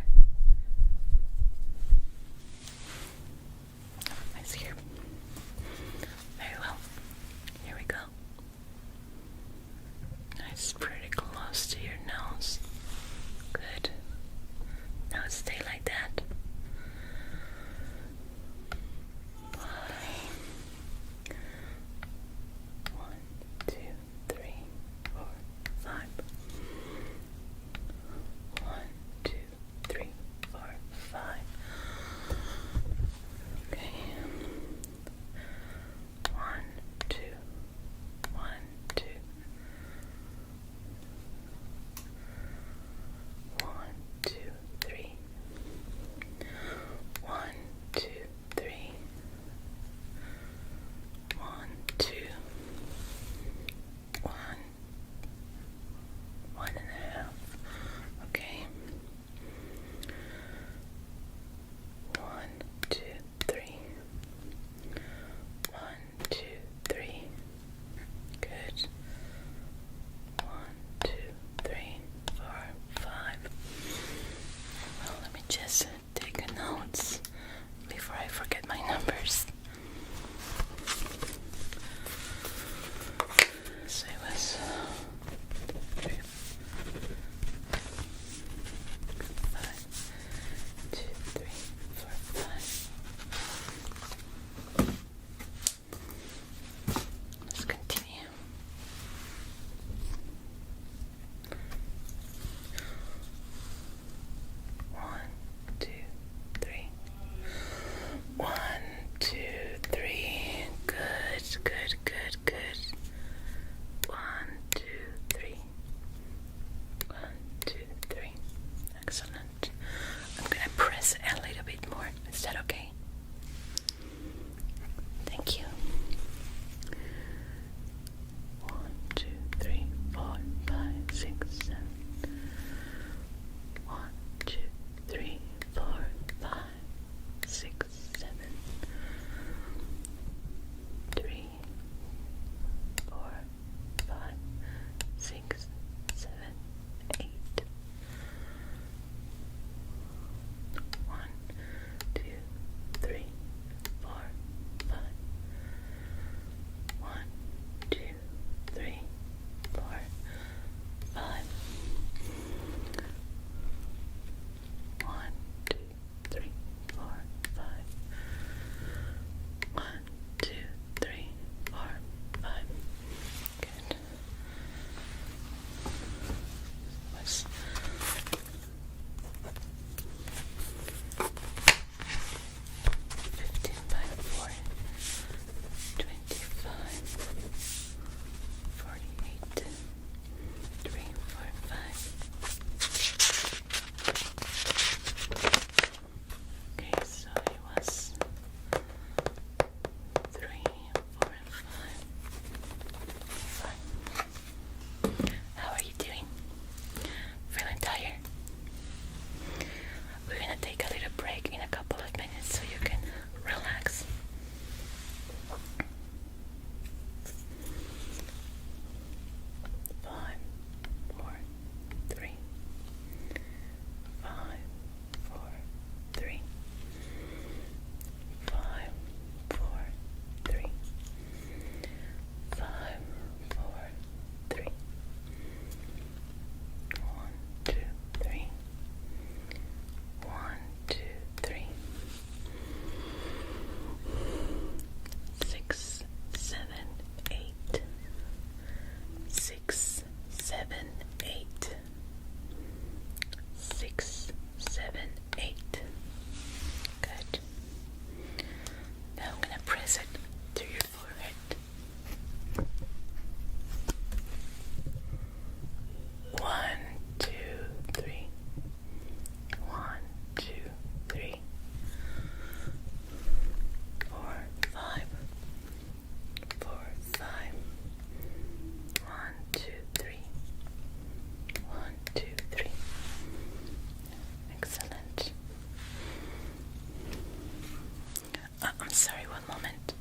sorry, one moment.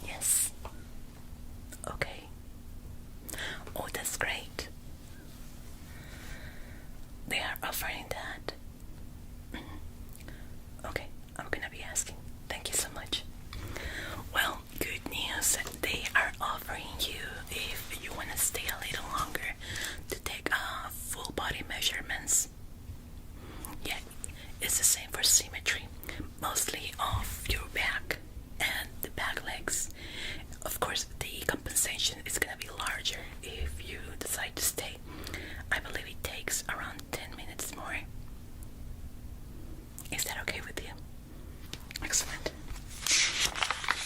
Yes. Okay. Oh, that's great. They are offering that. Okay, I'm gonna be asking. Thank you so much. Well, good news. They are offering you, if you want to stay a little longer, to take full body measurements. Yeah, it's the same for Symmetry. Mostly of your back and the back legs. Of course, the compensation is gonna be larger if you decide to stay. I believe it takes around 10 minutes more. Is that okay with you? Excellent.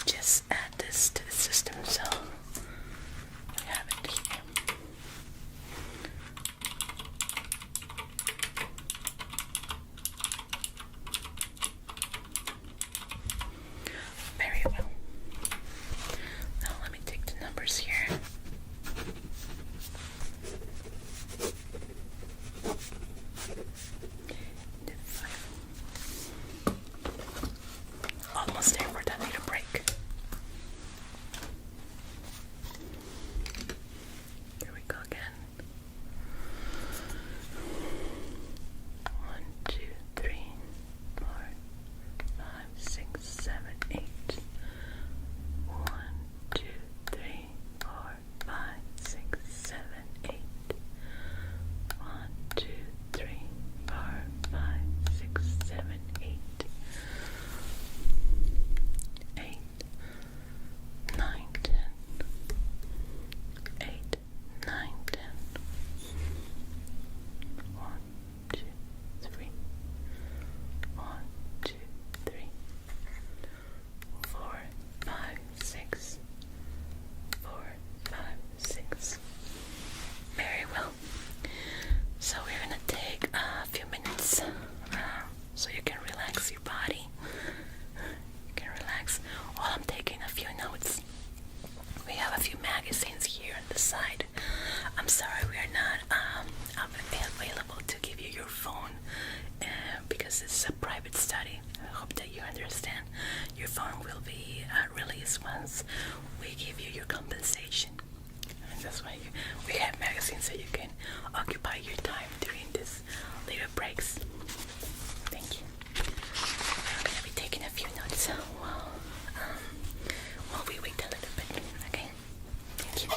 Just add this to the system so we have it here. Very well. Now let me take the numbers here. Almost there for that little break. Here we go again. 1, 2, 3, 4, 5, 6, 7, 8. 1, 2, 3, 4, 5, 6, 7, 8. 1, 2, 3, 4, 5, 6, 7, 8. 8, 9, 10. 8, 9, 10. 1, 2, 3. 1, 2, 3. 4, 5, 6. 4, 5, 6. Very well. So we're gonna take a few minutes so you can relax your body. You can relax while I'm taking a few notes. We have a few magazines here on the side. I'm sorry we are not available to give you your phone because it's a private study. I hope that you understand. Your phone will be released once we give you your compensation. And that's why we have magazines so you can occupy your time during these little breaks. Thank you. I'm gonna be taking a few notes while we wait a little bit. Okay? Thank you.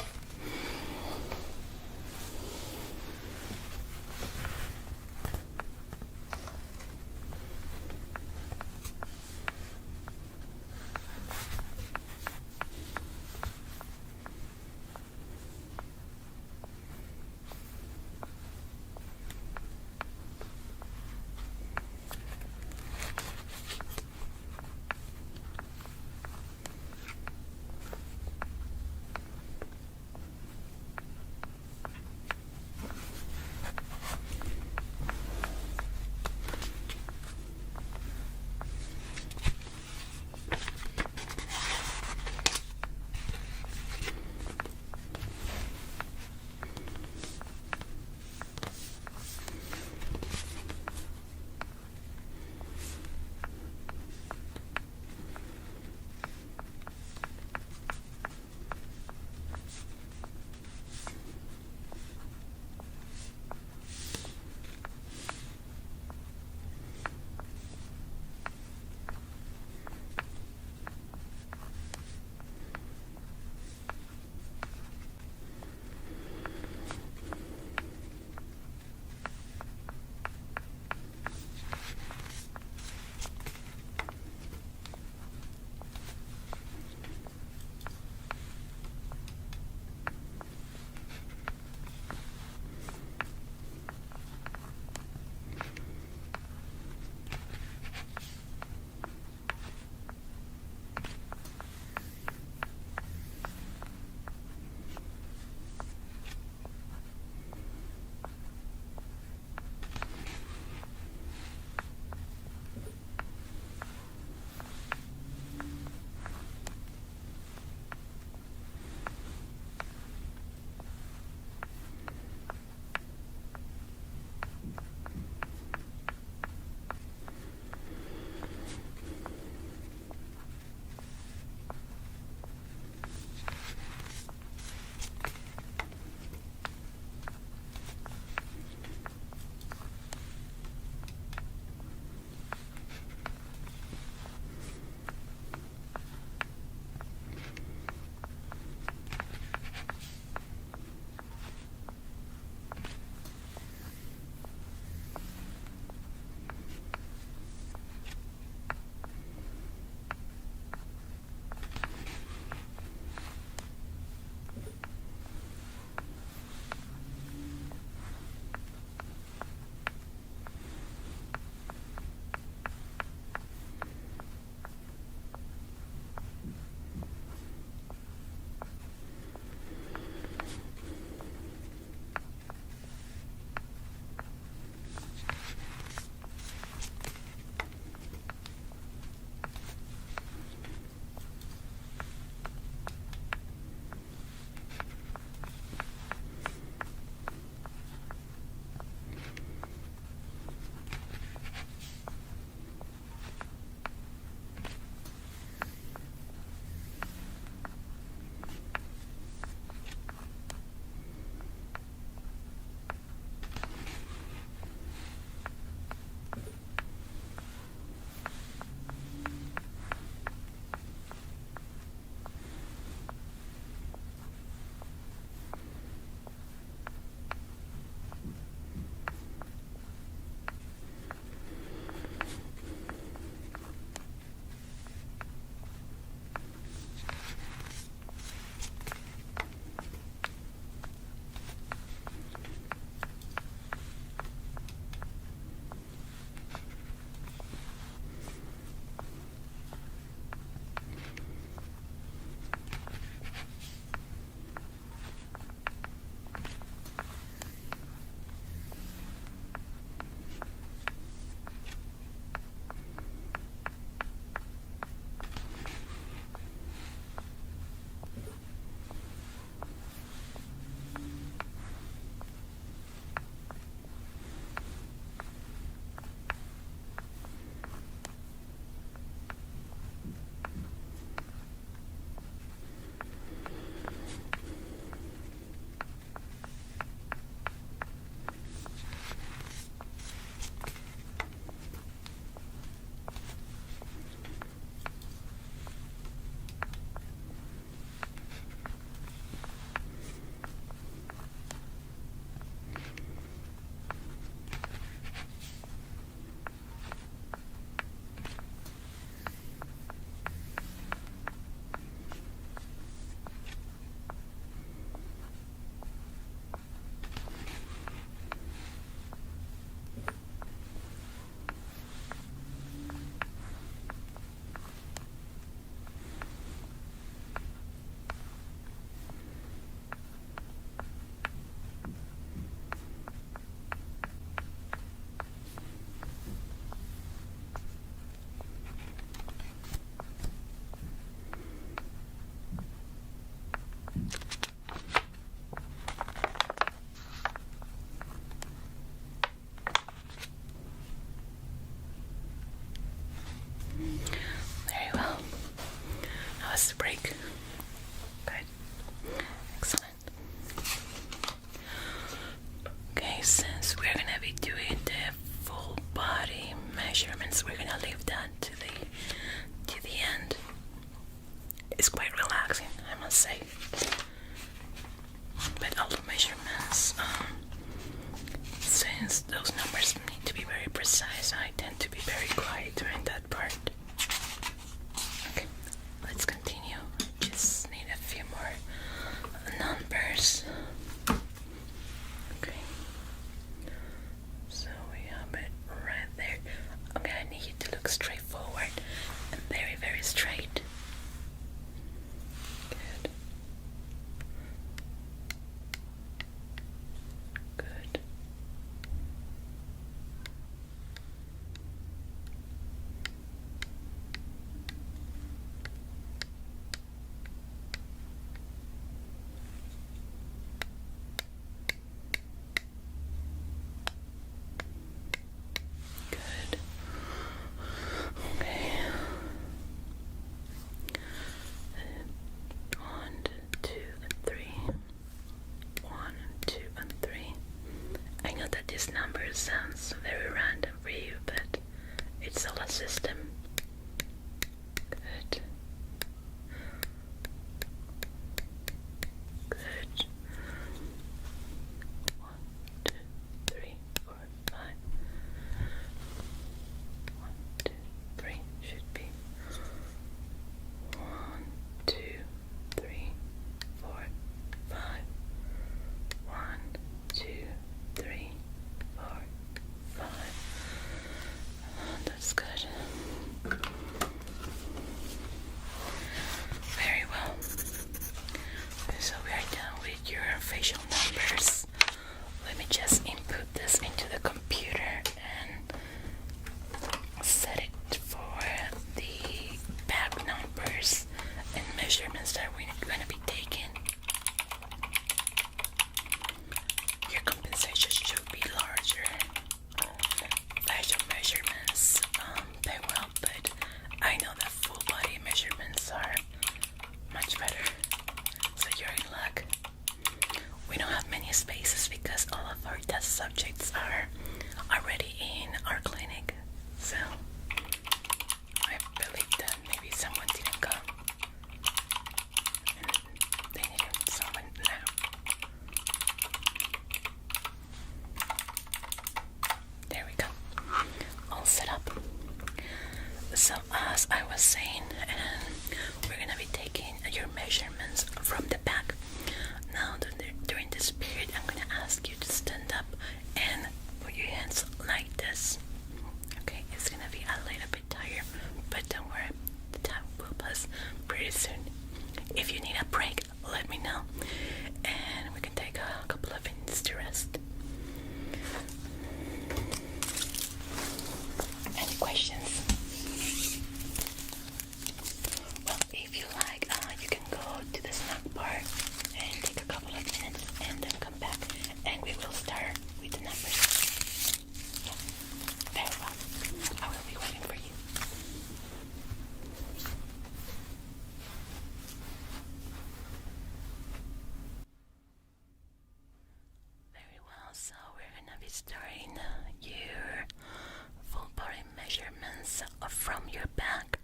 Very well. Now it's the break. Good. Excellent. Okay, since we're gonna be doing the full body measurements, we're gonna leave that to the end. It's quite relaxing, I must say. But all the measurements, since those numbers need to be very precise, I tend to be very quiet during that part. Okay, let's continue. I just need a few more numbers. Okay, so we have it right there. Okay, I need you to look straight forward and very, very straight. Good. Good. Good. Okay. 1, 2, and 3. 1, 2, and 3. I know that this number sounds very random for you, but it's all a system. Good. Good. 1, 2, 3, 4, 5. 1, 2, 3 should be 1, 2, 3, 4, 5. 1, 2, 3, 4, 5. That's good. Very well. So we are done with your facial numbers. Let me just input this into the computer and set it for the back numbers and measurements that we're going to be taking. Your compensation should be larger. Facial measurements, they will, but I know that full body measurements are much better. So you're in luck. We don't have many spaces because all of our test subjects are already in our clinic. So I believe that maybe someone didn't come and they needed someone now. There we go. All set up. So as I was saying, we're gonna be taking your measurements from the back. Now during this period, I'm gonna ask you to stand up and put your hands like this. Okay, it's gonna be a little bit tired, but don't worry, the time will pass pretty soon. If you need a break, let me know, and we can take a couple of minutes to rest. Any questions? Well, if you like, you can go to the snack bar and take a couple of minutes and then come back, and we will start with the numbers. Yeah. Very well. I will be waiting for you. Very well, so we're gonna be starting your full body measurements from your back.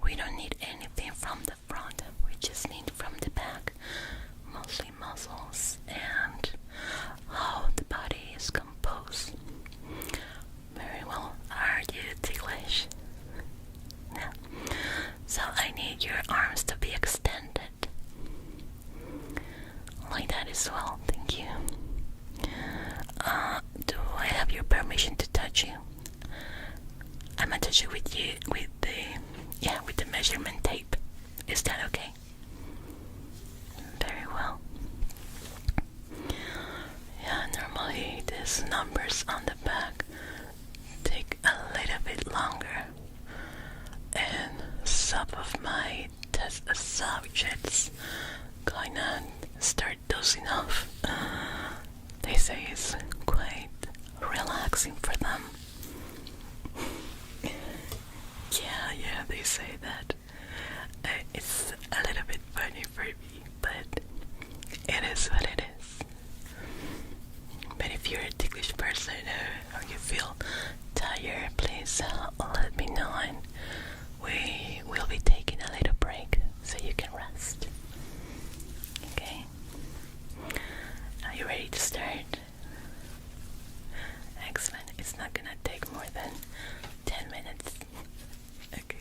We don't need anything from the front, we just need from the back, mostly muscles and how the body is composed. Very well. Are you ticklish? No. So I need your arms to be extended. Like that as well, thank you. Do I have your permission to touch you? I'm gonna touch you with the measurement tape. Is that okay? Very well. Yeah, normally these numbers on the back take a little bit longer, and some of my test subjects kinda start dozing off. They say it's quite relaxing for them. Yeah, Yeah, they say that it's a little bit funny for me, but it is what it is. But if you're a ticklish person or you feel tired, please let me know, and we will be taking a little break so you can rest. Okay? Are you ready to start? Excellent. It's not gonna take more than 10 minutes. Okay.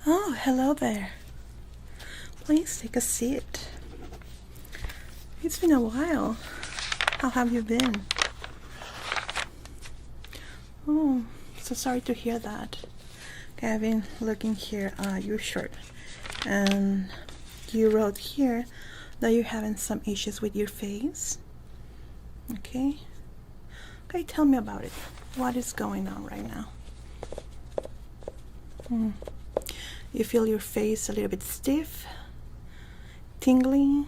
Oh, hello there. Please take a seat. It's been a while. How have you been? Oh, so sorry to hear that. Okay, I've been looking here at your shirt, and you wrote here that you're having some issues with your face. Okay. Okay, tell me about it. What is going on right now? You feel your face a little bit stiff, tingling?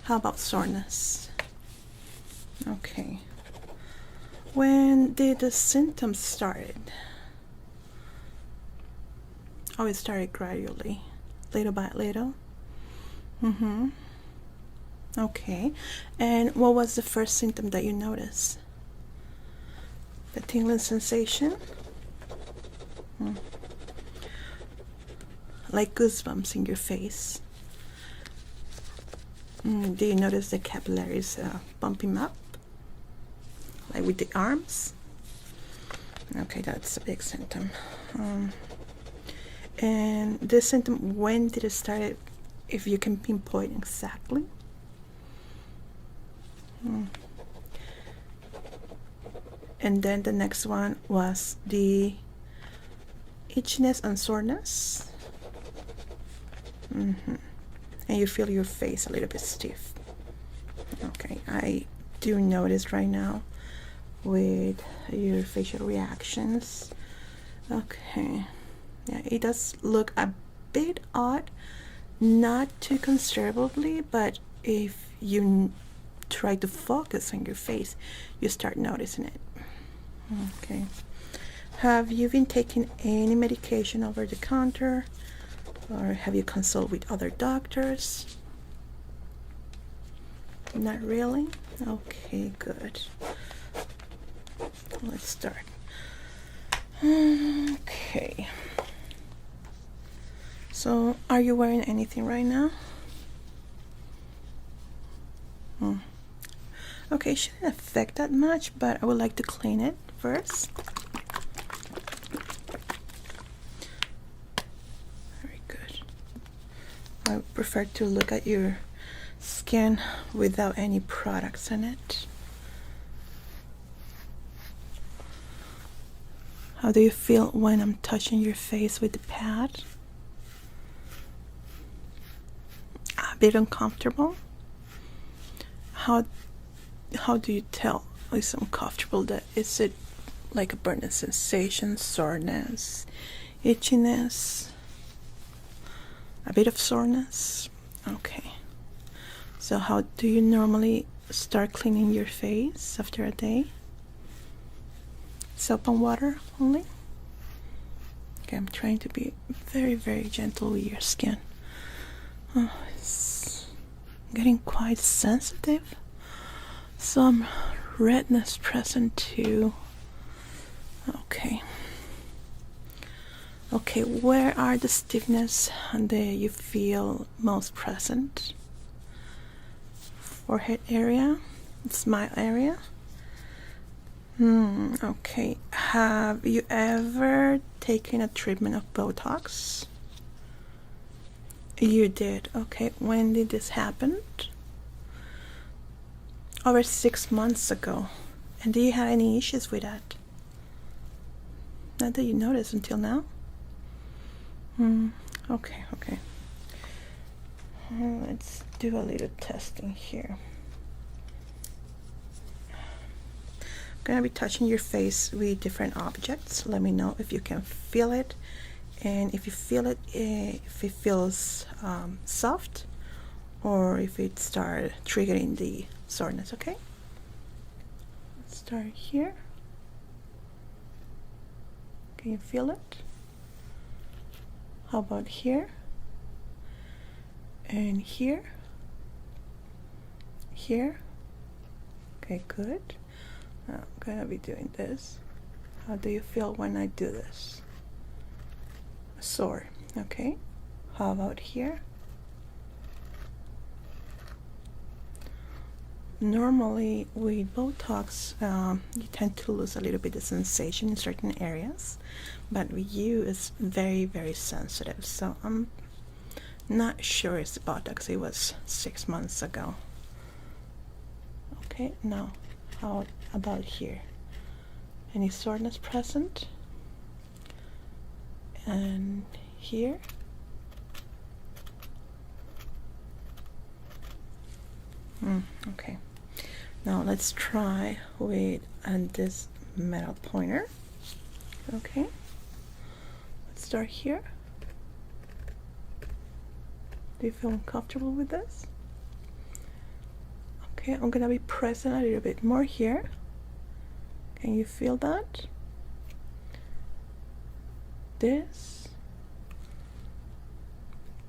How about soreness? Okay. When did the symptoms started? Oh, it started gradually, little by little. Okay. And what was the first symptom that you noticed? The tingling sensation? Like goosebumps in your face. Do you notice the capillaries bumping up? Like with the arms? Okay, that's a big symptom. And this symptom, when did it start? If you can pinpoint exactly? And then the next one was the itchiness and soreness. And you feel your face a little bit stiff. Okay, I do notice right now with your facial reactions. Okay, yeah, it does look a bit odd, not too conservatively, but if you try to focus on your face, you start noticing it. Okay. Have you been taking any medication over the counter, or have you consulted with other doctors? Not really? Okay, good. Let's start. Okay. So, are you wearing anything right now? Okay, it shouldn't affect that much, but I would like to clean it first. Very good. I prefer to look at your skin without any products in it. How do you feel when I'm touching your face with the pad? A bit uncomfortable? How do you tell it's uncomfortable? That is it like a burning sensation, soreness, itchiness, a bit of soreness? Okay. So how do you normally start cleaning your face after a day? Soap and water only? Okay, I'm trying to be very, very gentle with your skin. Oh, it's getting quite sensitive. Some redness present too. Okay. Okay, where are the stiffness that you feel most present? Forehead area? Smile area? Okay. Have you ever taken a treatment of Botox? You did. Okay. When did this happen? Over 6 months ago. And do you have any issues with that? Not that you noticed until now? Okay. Let's do a little testing here. I'm gonna be touching your face with different objects. Let me know if you can feel it, and if you feel it, if it feels soft, or if it starts triggering the soreness. Okay, let's start here. Can you feel it? How about here? And here? Here? Okay, good. Now I'm gonna be doing this. How do you feel when I do this? Sore. Okay. How about here? Normally with Botox, you tend to lose a little bit of sensation in certain areas, but with you it's very, very sensitive. So I'm not sure it's Botox. It was 6 months ago. Okay, now how about here? Any soreness present? And here? Okay. Now let's try with this metal pointer. Okay. Let's start here. Do you feel comfortable with this? Okay, I'm gonna be pressing a little bit more here. Can you feel that? This,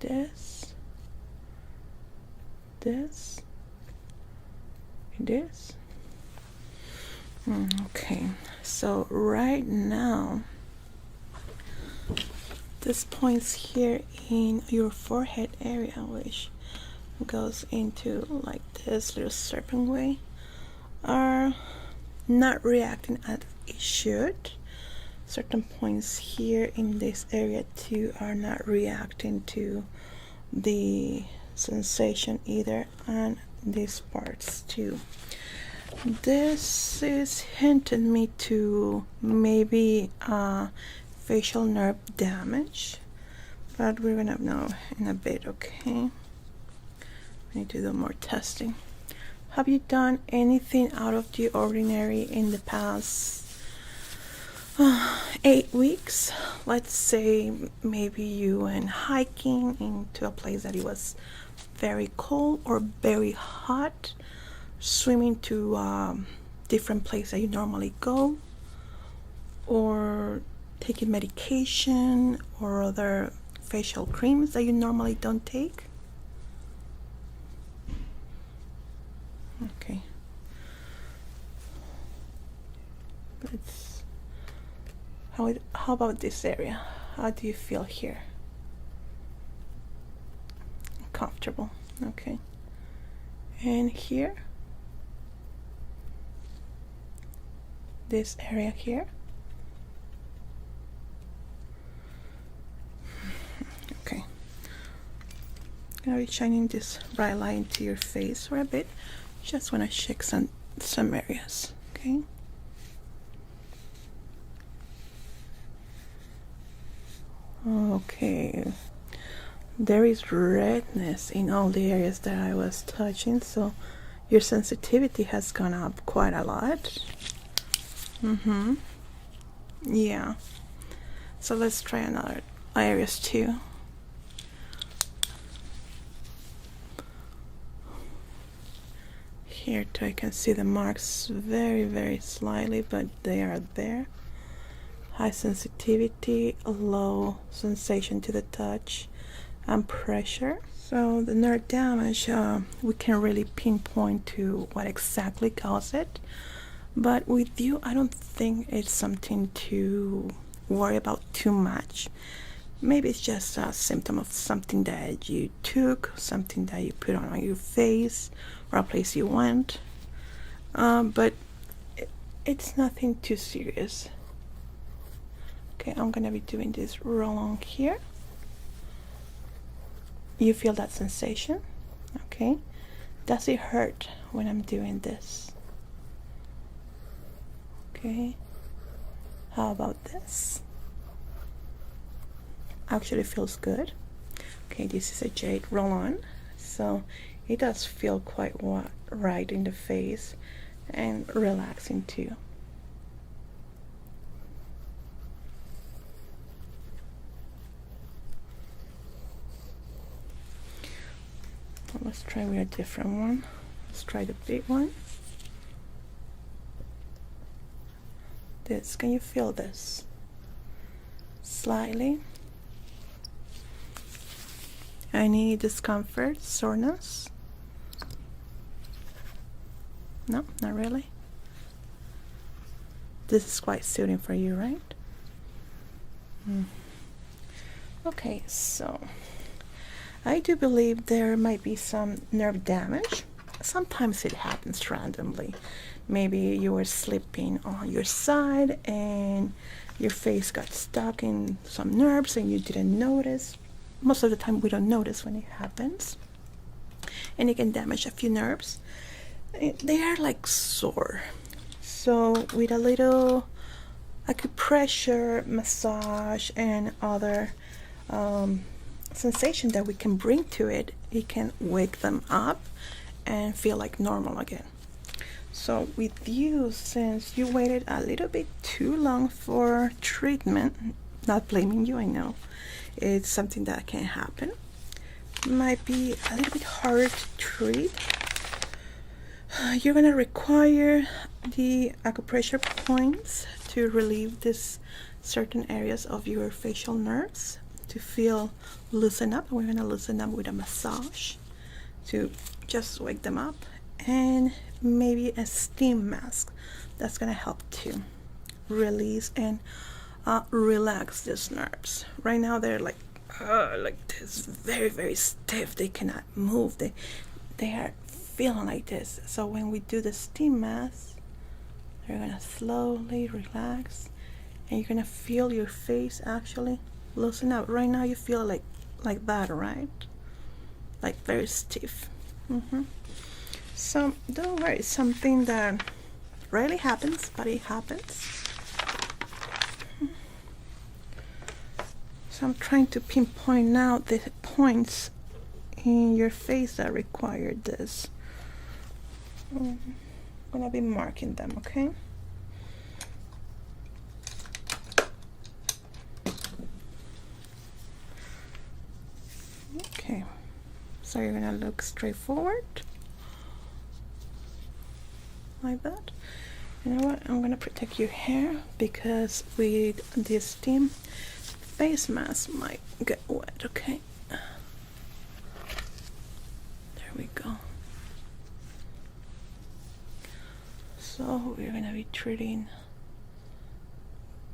this, this, and this. Okay, so right now, this points here in your forehead area, which goes into like this little serpent way, are not reacting as it should. Certain points here in this area too are not reacting to the sensation either, and these parts too. This is hinting me to maybe facial nerve damage, but we're gonna know in a bit. Okay, we need to do more testing. Have you done anything out of the ordinary in the past 8 weeks? Let's say maybe you went hiking into a place that it was very cold or very hot, swimming to different place that you normally go, or taking medication or other facial creams that you normally don't take. Okay, let's how about this area? How do you feel here? Comfortable. Okay, and here, this area here. Okay, I'm gonna be shining this bright light into your face for a bit. Just want to check some areas. Okay. Okay, there is redness in all the areas that I was touching, so your sensitivity has gone up quite a lot. Yeah, so let's try another areas too. Here too, I can see the marks very, very slightly, but they are there. High sensitivity, low sensation to the touch, and pressure. So the nerve damage, we can really pinpoint to what exactly caused it. But with you, I don't think it's something to worry about too much. Maybe it's just a symptom of something that you took, something that you put on your face, or a place you went. But it's nothing too serious. Okay, I'm gonna be doing this roll-on here. You feel that sensation? Okay. Does it hurt when I'm doing this? Okay. How about this? Actually feels good. Okay, this is a jade roll-on, so it does feel quite right in the face and relaxing too. Let's try with a different one. Let's try the big one. This, can you feel this? Slightly. Any discomfort, soreness? No, not really. This is quite soothing for you, right? Okay, so I do believe there might be some nerve damage. sometimes it happens randomly. Maybe you were sleeping on your side and your face got stuck in some nerves and you didn't notice. Most of the time we don't notice when it happens, and it can damage a few nerves. They are like sore. So with a little acupressure, massage, and other sensation that we can bring to it, it can wake them up and feel like normal again. So with you, since you waited a little bit too long for treatment, not blaming you, I know it's something that can happen, might be a little bit harder to treat. You're gonna require the acupressure points to relieve this certain areas of your facial nerves to feel loosen up. We're gonna loosen up with a massage to just wake them up, and maybe a steam mask that's gonna help to release and relax these nerves. Right now they're like this, very, very stiff. They cannot move. They are feeling like this. So when we do the steam mask, you're gonna slowly relax, and you're gonna feel your face actually loosen up. Right now you feel like that, right? Like very stiff. So don't worry, it's something that rarely happens, but it happens. So I'm trying to pinpoint now the points in your face that require this. I'm gonna be marking them, okay? Okay, so you're gonna look straight forward like that. You know what, I'm gonna protect your hair because with this steam, face mask might get wet, okay? There we go. So we're gonna be treating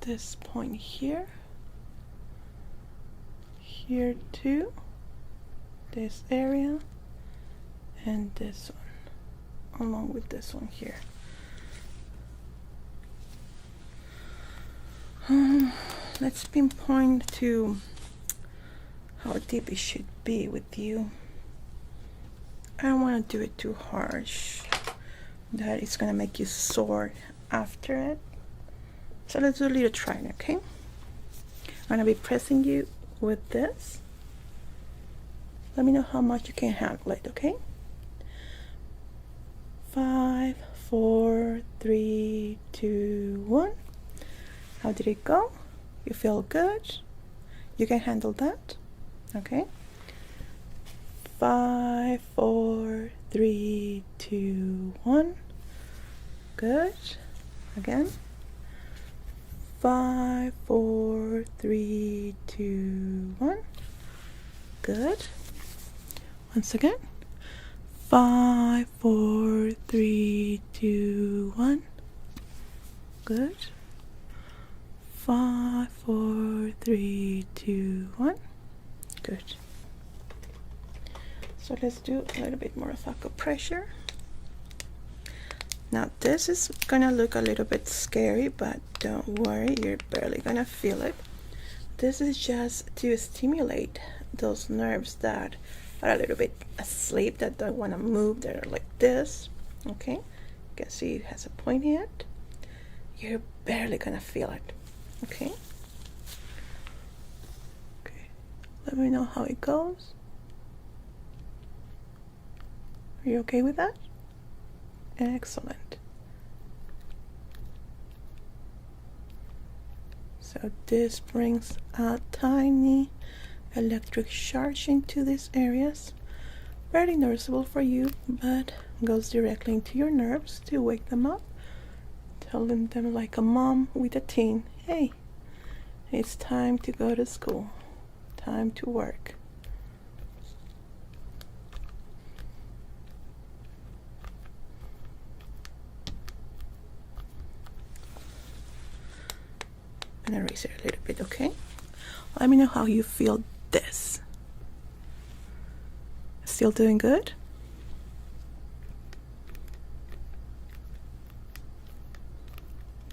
this point here, here too, this area, and this one, along with this one here. Let's pinpoint to how deep it should be with you. I don't want to do it too harsh, that it's gonna make you sore after it. So let's do a little try, okay? I'm gonna be pressing you with this. Let me know how much you can handle it, okay? 5, 4, 3, 2, 1. How did it go? You feel good? You can handle that? Okay. 5, 4, 3, 2, 1. Good. Again. 5, 4, 3, 2, 1. Good. Once again. 5, 4, 3, 2, 1. Good. 5, 4, 3, 2, 1. Good. So let's do a little bit more of acupressure. Now this is gonna look a little bit scary, but don't worry, you're barely gonna feel it. This is just to stimulate those nerves that are a little bit asleep, that don't want to move. They're like this. Okay, you can see it has a point yet. You're barely gonna feel it. Okay. Okay. Let me know how it goes. Are you okay with that? Excellent. So this brings a tiny electric charge into these areas. Very noticeable for you, but goes directly into your nerves to wake them up. Telling them like a mom with a teen, hey, it's time to go to school, time to work. I'm gonna erase it a little bit, okay? Let me know how you feel this. Still doing good?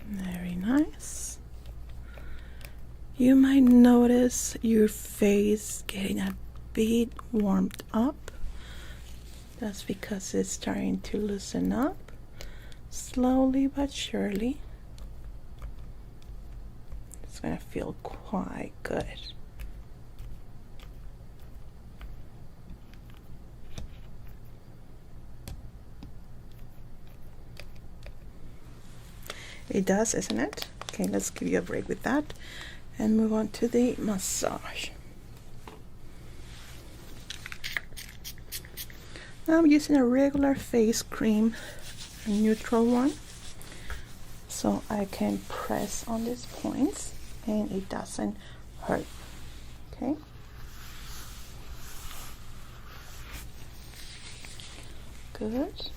Very nice. You might notice your face getting a bit warmed up. That's because it's starting to loosen up slowly but surely. It's gonna feel quite good. It does, isn't it? Okay, let's give you a break with that and move on to the massage. Now I'm using a regular face cream, a neutral one, so I can press on these points and it doesn't hurt. Okay. Good.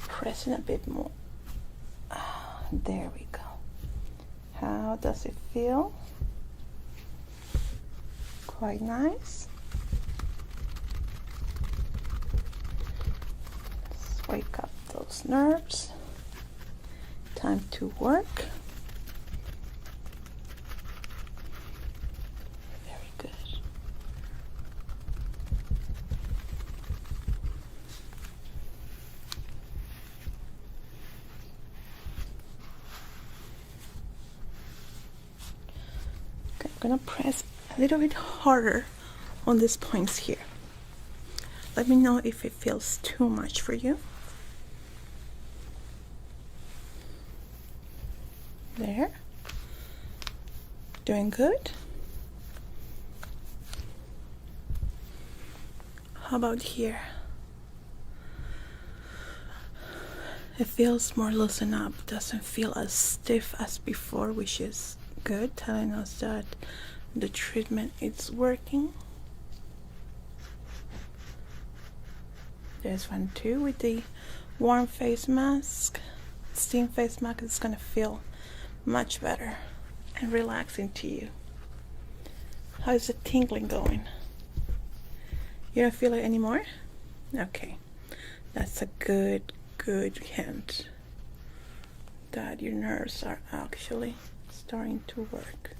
Pressing a bit more. There we go. How does it feel? Quite nice. Let's wake up those nerves. Time to work. Very good. Okay, I'm gonna press a little bit harder on these points here. Let me know if it feels too much for you. There. Doing good. How about here? It feels more loosened up, doesn't feel as stiff as before, which is good, telling us that the treatment is working. There's one too with the warm face mask. Steam face mask is gonna feel much better and relaxing to you. How is the tingling going? You don't feel it anymore? Okay, that's a good hint that your nerves are actually starting to work.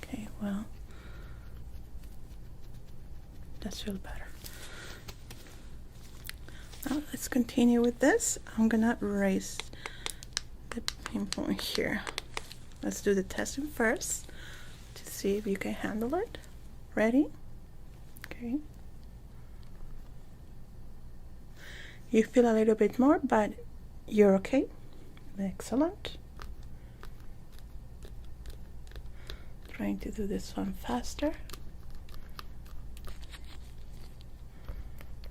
Okay, well, that's feel better. Now let's continue with this. I'm gonna raise the pinpoint here. Let's do the testing first to see if you can handle it. Ready? Okay. You feel a little bit more, but you're okay. Excellent. Trying to do this one faster.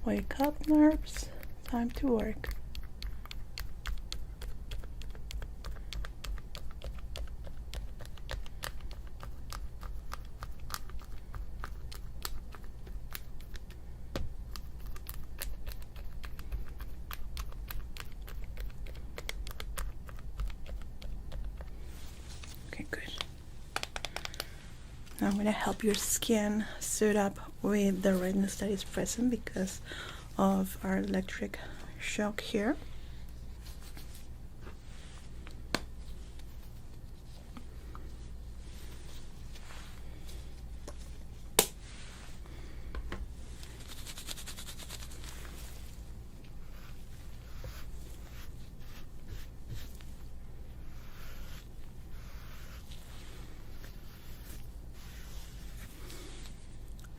Wake up, nerves. Time to work. Okay, good. Now I'm going to help your skin suit up with the redness that is present because of our electric shock here.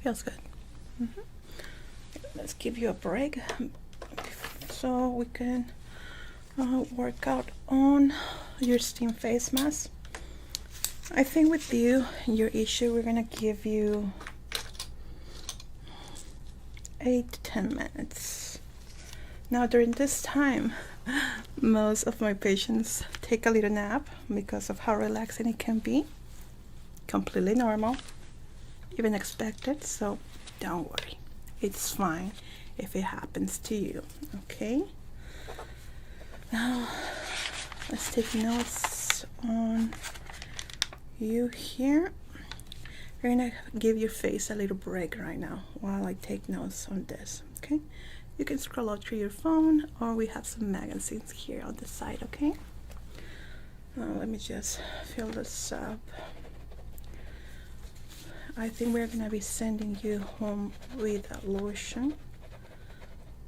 Feels good. Let's give you a break so we can work out on your steam face mask. I think with you, your issue, we're gonna give you 8 to 10 minutes. Now during this time, most of my patients take a little nap because of how relaxing it can be. Completely normal, even expected, so don't worry. it's fine if it happens to you. Okay, now let's take notes on you here. We're gonna give your face a little break right now while I take notes on this. Okay, you can scroll out through your phone, or we have some magazines here on the side. Okay, let me just fill this up. I think we're gonna be sending you home with a lotion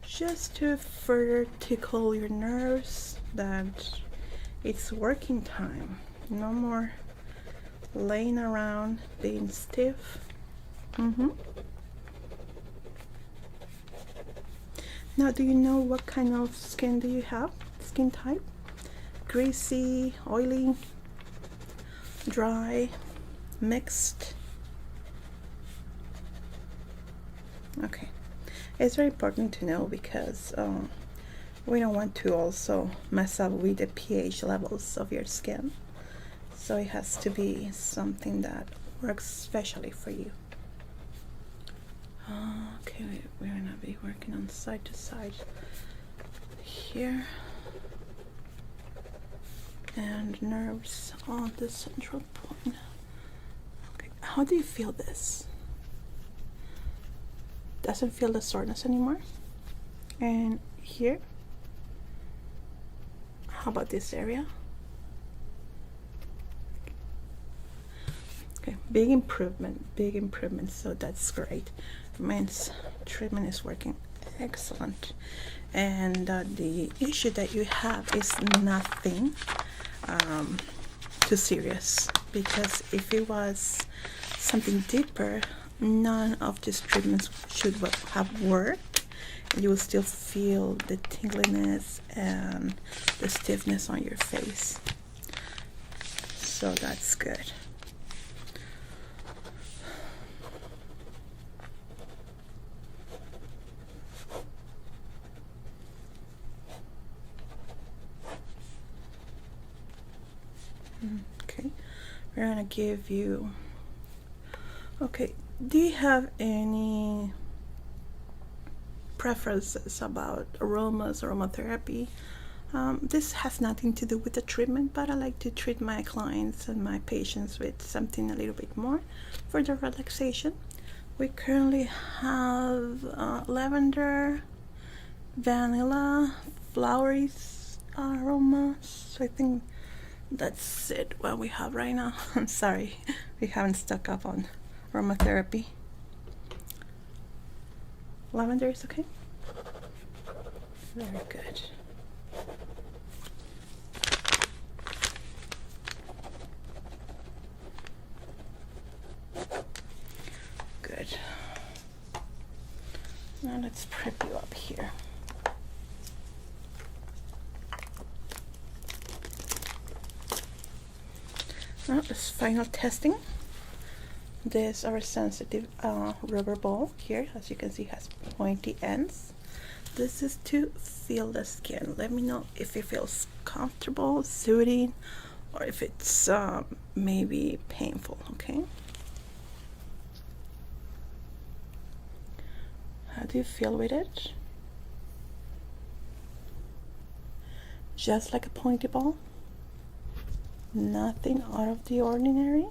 just to further tickle your nerves that it's working time. No more laying around being stiff. Now, do you know what kind of skin do you have? Skin type? Greasy, oily, dry, mixed? Okay, it's very important to know because we don't want to also mess up with the pH levels of your skin. So it has to be something that works specially for you. Okay, we're gonna be working on side to side here, and nerves on the central point. Okay, how do you feel this? Doesn't feel the soreness anymore? And here? How about this area? Okay, big improvement, so that's great. Means treatment is working excellent, and the issue that you have is nothing too serious, because if it was something deeper, none of these treatments should have worked, and you will still feel the tingliness and the stiffness on your face. So that's good. Okay, we're gonna give you, okay, do you have any preferences about aromas, aromatherapy? This has nothing to do with the treatment, but I like to treat my clients and my patients with something a little bit more for the relaxation. We currently have lavender, vanilla, flowery aromas. So I think that's it what we have right now. I'm sorry, we haven't stuck up on aromatherapy. Lavender is okay? Very good. Good. Now let's prep you up here. Now this final testing. This our sensitive rubber ball here, as you can see, has pointy ends. This is to feel the skin. Let me know if it feels comfortable, soothing, or if it's maybe painful. Okay. How do you feel with it? Just like a pointy ball? Nothing out of the ordinary?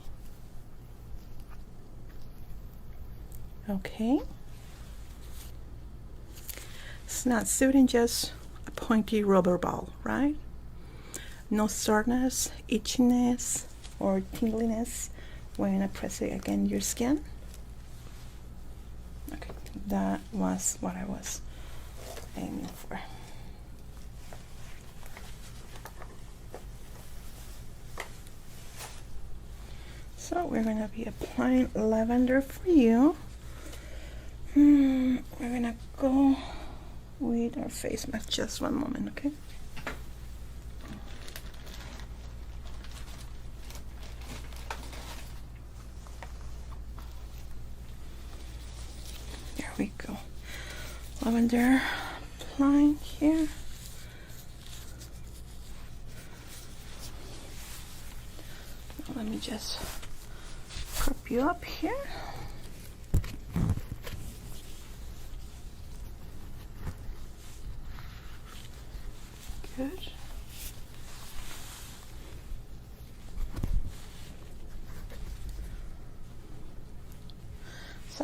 Okay. It's not soothing, just a pointy rubber ball, right? No soreness, itchiness, or tingliness when I press it against your skin. Okay, that was what I was aiming for. So we're going to be applying lavender for you. We're going to go with our face mask. Just one moment, okay? There we go. Lavender applying here. Let me just prop you up here.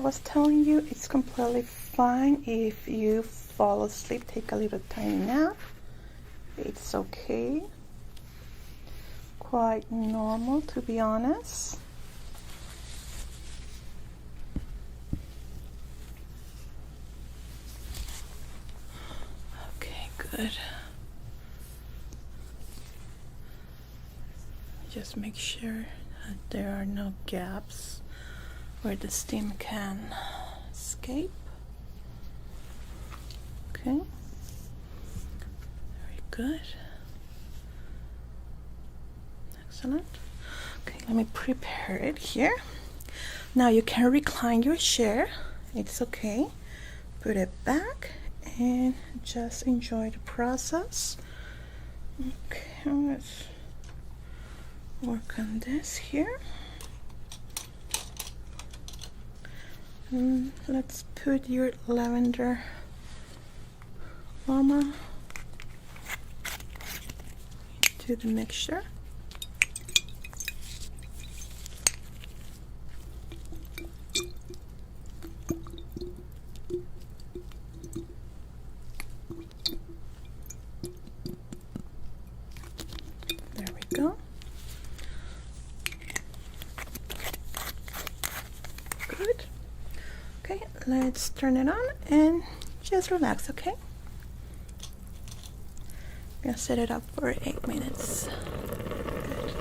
I was telling you, it's completely fine if you fall asleep, take a little tiny nap. It's okay. Quite normal, to be honest. Okay, good. Just make sure that there are no gaps where the steam can escape. Okay, very good. Excellent. Okay, let me prepare it here. Now you can recline your chair. It's okay. Put it back and just enjoy the process. Okay, let's work on this here. Let's put your lavender aroma into the mixture. There we go. Good. Okay, let's turn it on and just relax, okay? I'm gonna set it up for 8 minutes. Good.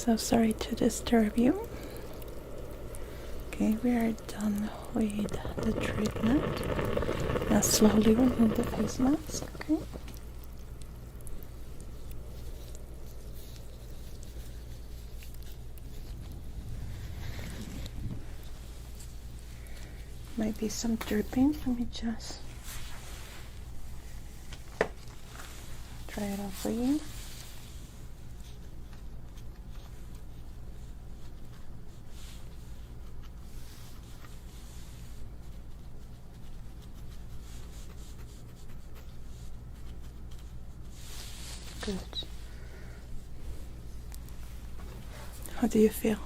So sorry to disturb you. Okay, we are done with the treatment. Now slowly remove the face mask, okay? Might be some dripping. Let me just try it out for you. Good. How do you feel?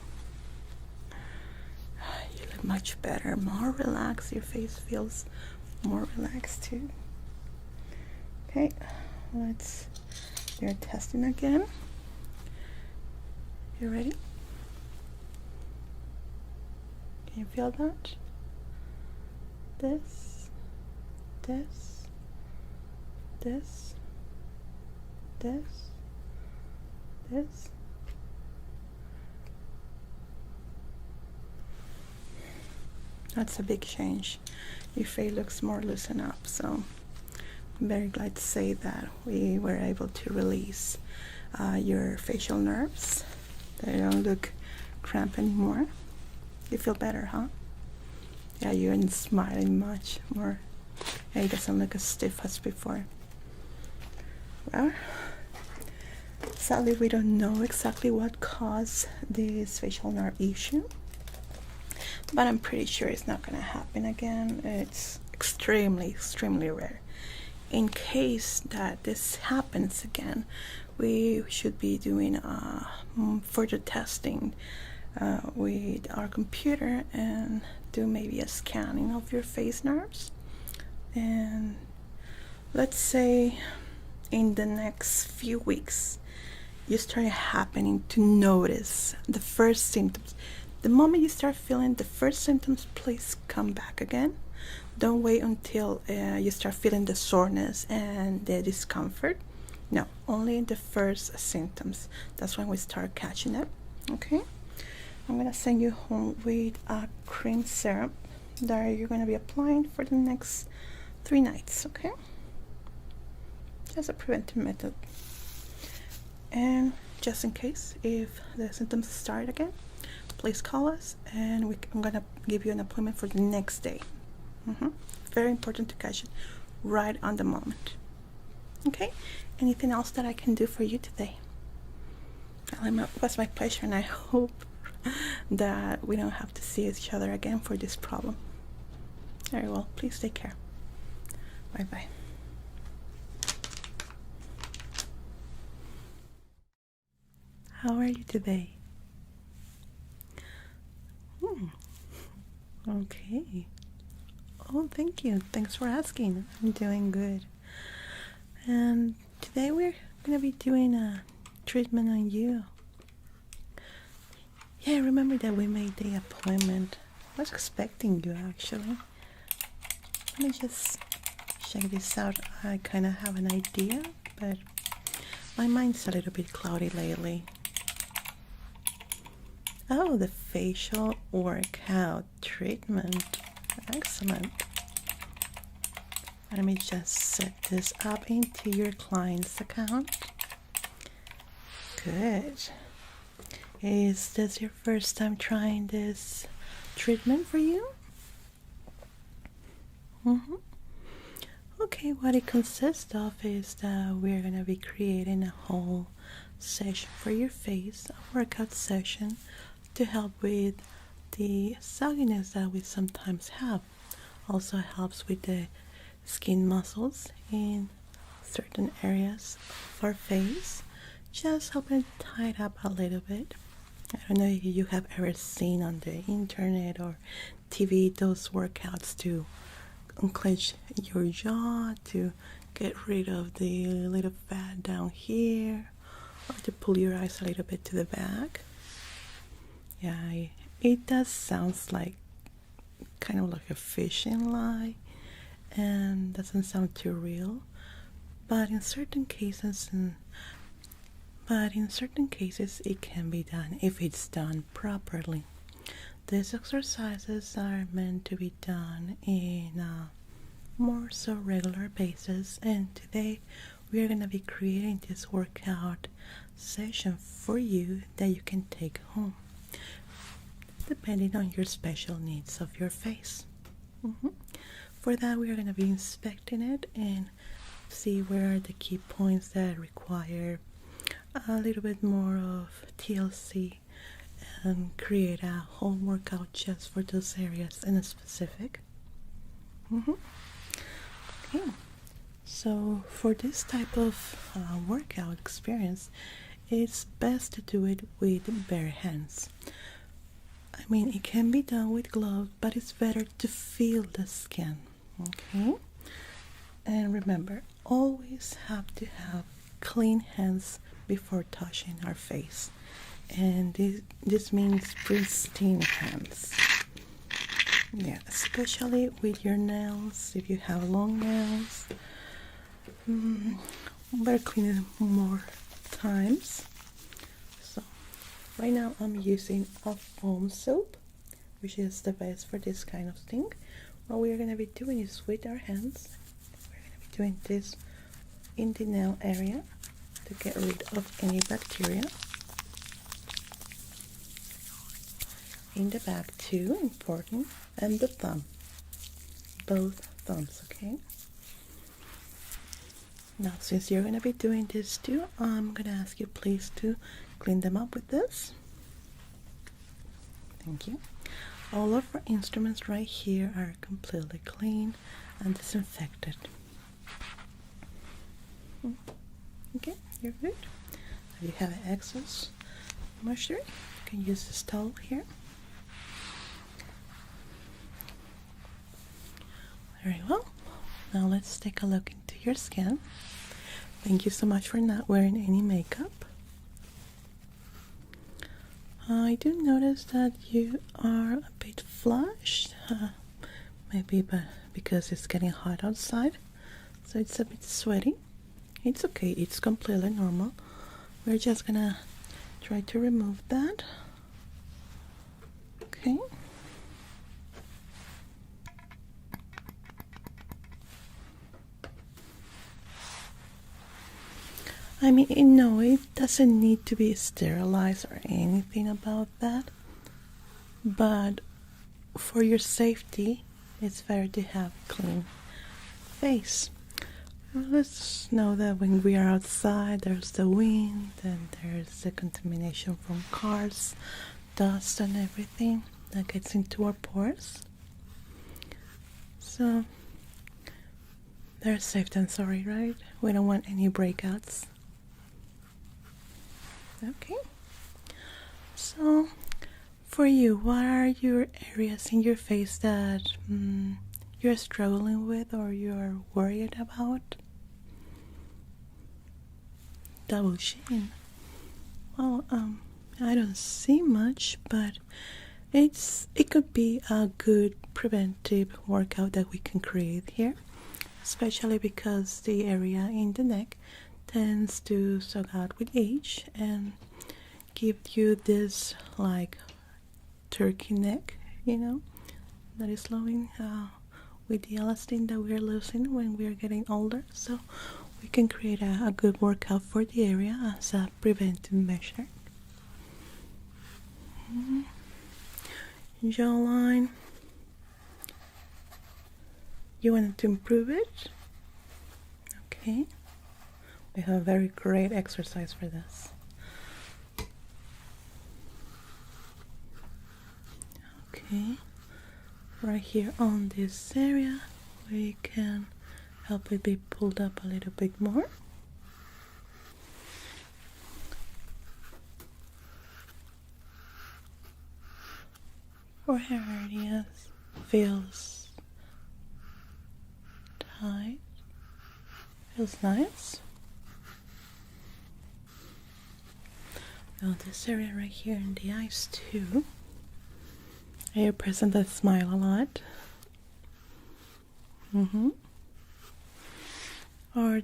You look much better, more relaxed. Your face feels more relaxed too. Okay, let's do your testing again. You ready? Can you feel that? This, this, this, this, this. That's a big change. Your face looks more loosened up, so I'm very glad to say that we were able to release your facial nerves. They don't look cramped anymore. You feel better, huh? Yeah, you're smiling much more. Yeah, it doesn't look as stiff as before. Well, sadly, we don't know exactly what caused this facial nerve issue, but I'm pretty sure it's not going to happen again. It's extremely rare. In case that this happens again, we should be doing further testing with our computer and do maybe a scanning of your face nerves. And let's say in the next few weeks you start happening to notice the first symptoms. The moment you start feeling the first symptoms, please come back again. Don't wait until you start feeling the soreness and the discomfort. No, only the first symptoms. That's when we start catching it. Okay, I'm gonna send you home with a cream serum that you're gonna be applying for the next 3 nights. Okay, as a preventive method. And just in case if the symptoms start again, please call us and I'm gonna give you an appointment for the next day. Very important to catch it right on the moment. Okay, anything else that I can do for you today? Well, it was my pleasure, and I hope that we don't have to see each other again for this problem. Very well, please take care. Bye bye. How are you today? Okay. Oh, thank you. Thanks for asking. I'm doing good. And today we're gonna be doing a treatment on you. Yeah, remember that we made the appointment. I was expecting you actually. Let me just check this out. I kind of have an idea, but my mind's a little bit cloudy lately. Oh, the facial workout treatment. Excellent. Let me just set this up into your client's account. Good. Is this your first time trying this treatment for you? Okay, what it consists of is that we're going to be creating a whole session for your face, a workout session to help with the sagginess that we sometimes have. Also helps with the skin muscles in certain areas of our face, just helping tighten up a little bit. I don't know if you have ever seen on the internet or TV those workouts to unclench your jaw, to get rid of the little fat down here, or to pull your eyes a little bit to the back. Yeah, it does sounds like kind of like a fishing line and doesn't sound too real, but in certain cases and but in certain cases it can be done if it's done properly. These exercises are meant to be done in a more so regular basis, and today we are going to be creating this workout session for you that you can take home depending on your special needs of your face. For that, we are going to be inspecting it and see where are the key points that require a little bit more of TLC and create a home workout just for those areas in a specific. Okay, so for this type of workout experience, it's best to do it with bare hands. I mean, it can be done with gloves, but it's better to feel the skin. Okay, and remember, always have to have clean hands before touching our face, and this means pristine hands. Yeah, especially with your nails. If you have long nails, better clean it more times. So right now I'm using a foam soap, which is the best for this kind of thing. What we are going to be doing is with our hands, we're going to be doing this in the nail area to get rid of any bacteria. In the back too, important, and the thumb, both thumbs. Okay, now since you're going to be doing this too, I'm going to ask you please to clean them up with this. Thank you. All of our instruments right here are completely clean and disinfected. Okay, you're good. If you have excess moisture, you can use this towel here. Very well. Now let's take a look into your skin. Thank you so much for not wearing any makeup. I do notice that you are a bit flushed, maybe because it's getting hot outside, so it's a bit sweaty. It's okay, it's completely normal. We're just gonna try to remove that. Okay. I mean, no, it doesn't need to be sterilized or anything about that, but for your safety, it's better to have a clean face. Let's know that when we are outside, there's the wind and there's the contamination from cars, dust and everything that gets into our pores. So, there's safe than sorry, right? We don't want any breakouts. Okay, so for you, what are your areas in your face that you're struggling with or you're worried about? Double chin. Well, I don't see much, but it could be a good preventive workout that we can create here, especially because the area in the neck tends to suck out with age and give you this like turkey neck, that is slowing with the elastin that we're losing when we're getting older. So we can create a good workout for the area as a preventive measure. Jawline, you want to improve it? Okay. We have a very great exercise for this. Okay, right here on this area, we can help it be pulled up a little bit more. Forehead areas feels tight, feels nice. Now this area right here in the eyes too. Are you a person that smile a lot? Or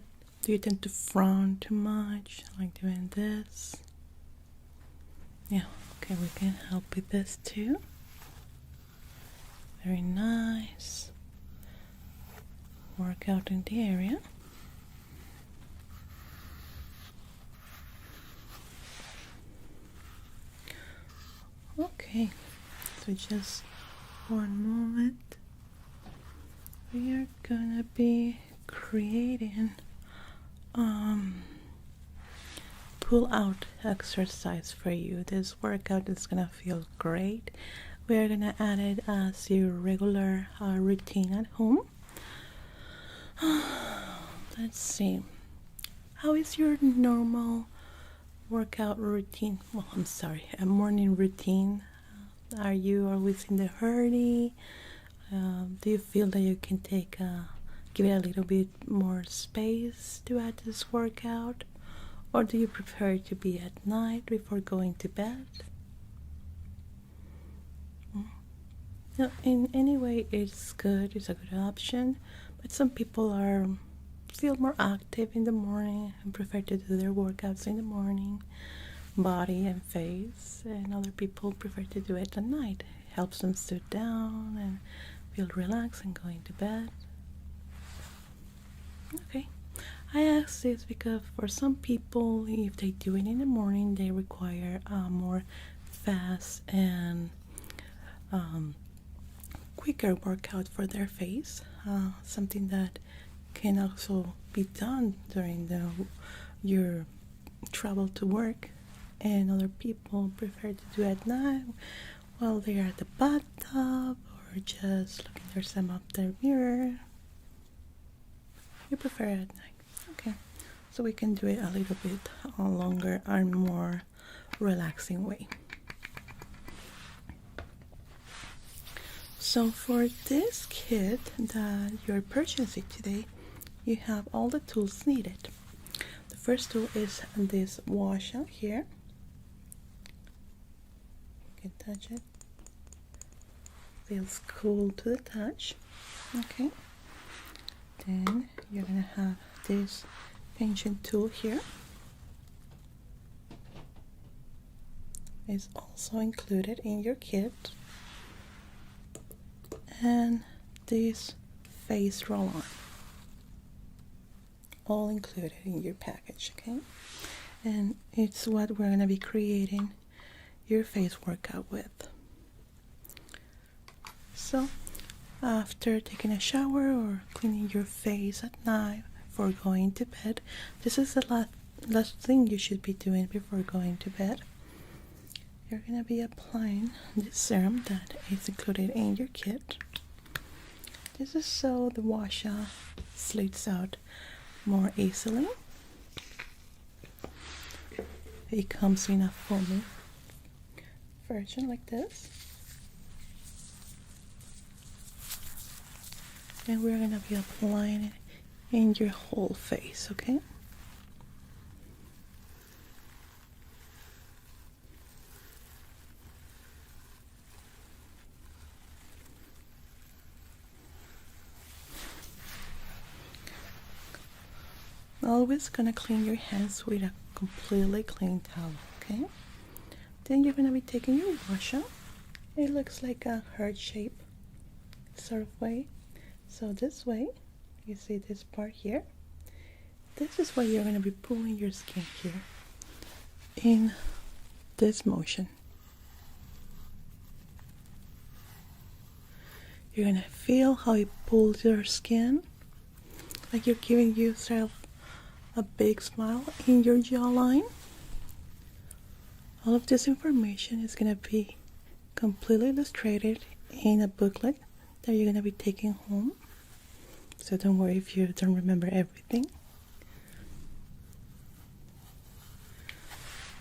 Do you tend to frown too much, like doing this? Yeah, okay, we can help with this too. Very nice. Work out in the area. Okay, so just one moment. We are gonna be creating pull out exercise for you. This workout is gonna feel great. We are gonna add it as your regular routine at home. Let's see. How is your normal workout routine? Well, I'm sorry, a morning routine. Are you always in the hurry? Do you feel that you can give it a little bit more space to add this workout? Or do you prefer to be at night before going to bed? No, in any way, it's good. It's a good option. But some people feel more active in the morning and prefer to do their workouts in the morning, body and face. And other people prefer to do it at night. It helps them sit down and feel relaxed and going to bed. Okay. I ask this because for some people, if they do it in the morning, they require more fast and quicker workout for their face. Something that can also be done during your travel to work. And other people prefer to do it at night while they are at the bathtub or just looking at themselves up their mirror. You prefer it at night. Okay, so we can do it a little bit longer and more relaxing way. So for this kit that you're purchasing today, you have all the tools needed. The first tool is this washer here. You can touch it. Feels cool to the touch. Okay. Then you're gonna have this pinching tool here. It's also included in your kit. And this face roll-on, all included in your package, okay? And it's what we're gonna be creating your face workout with. So after taking a shower or cleaning your face at night before going to bed, this is the last thing you should be doing before going to bed. You're going to be applying this serum that is included in your kit. This is so the washer slides out more easily. It comes in a foamy version like this. And we're going to be applying it in your whole face, okay? Always gonna clean your hands with a completely clean towel, okay? Then you're gonna be taking your washer. It looks like a heart shape sort of way. So this way, you see this part here. This is why you're gonna be pulling your skin here in this motion. You're gonna feel how it pulls your skin, like you're giving yourself a big smile in your jawline. All of this information is going to be completely illustrated in a booklet that you're going to be taking home. So don't worry if you don't remember everything.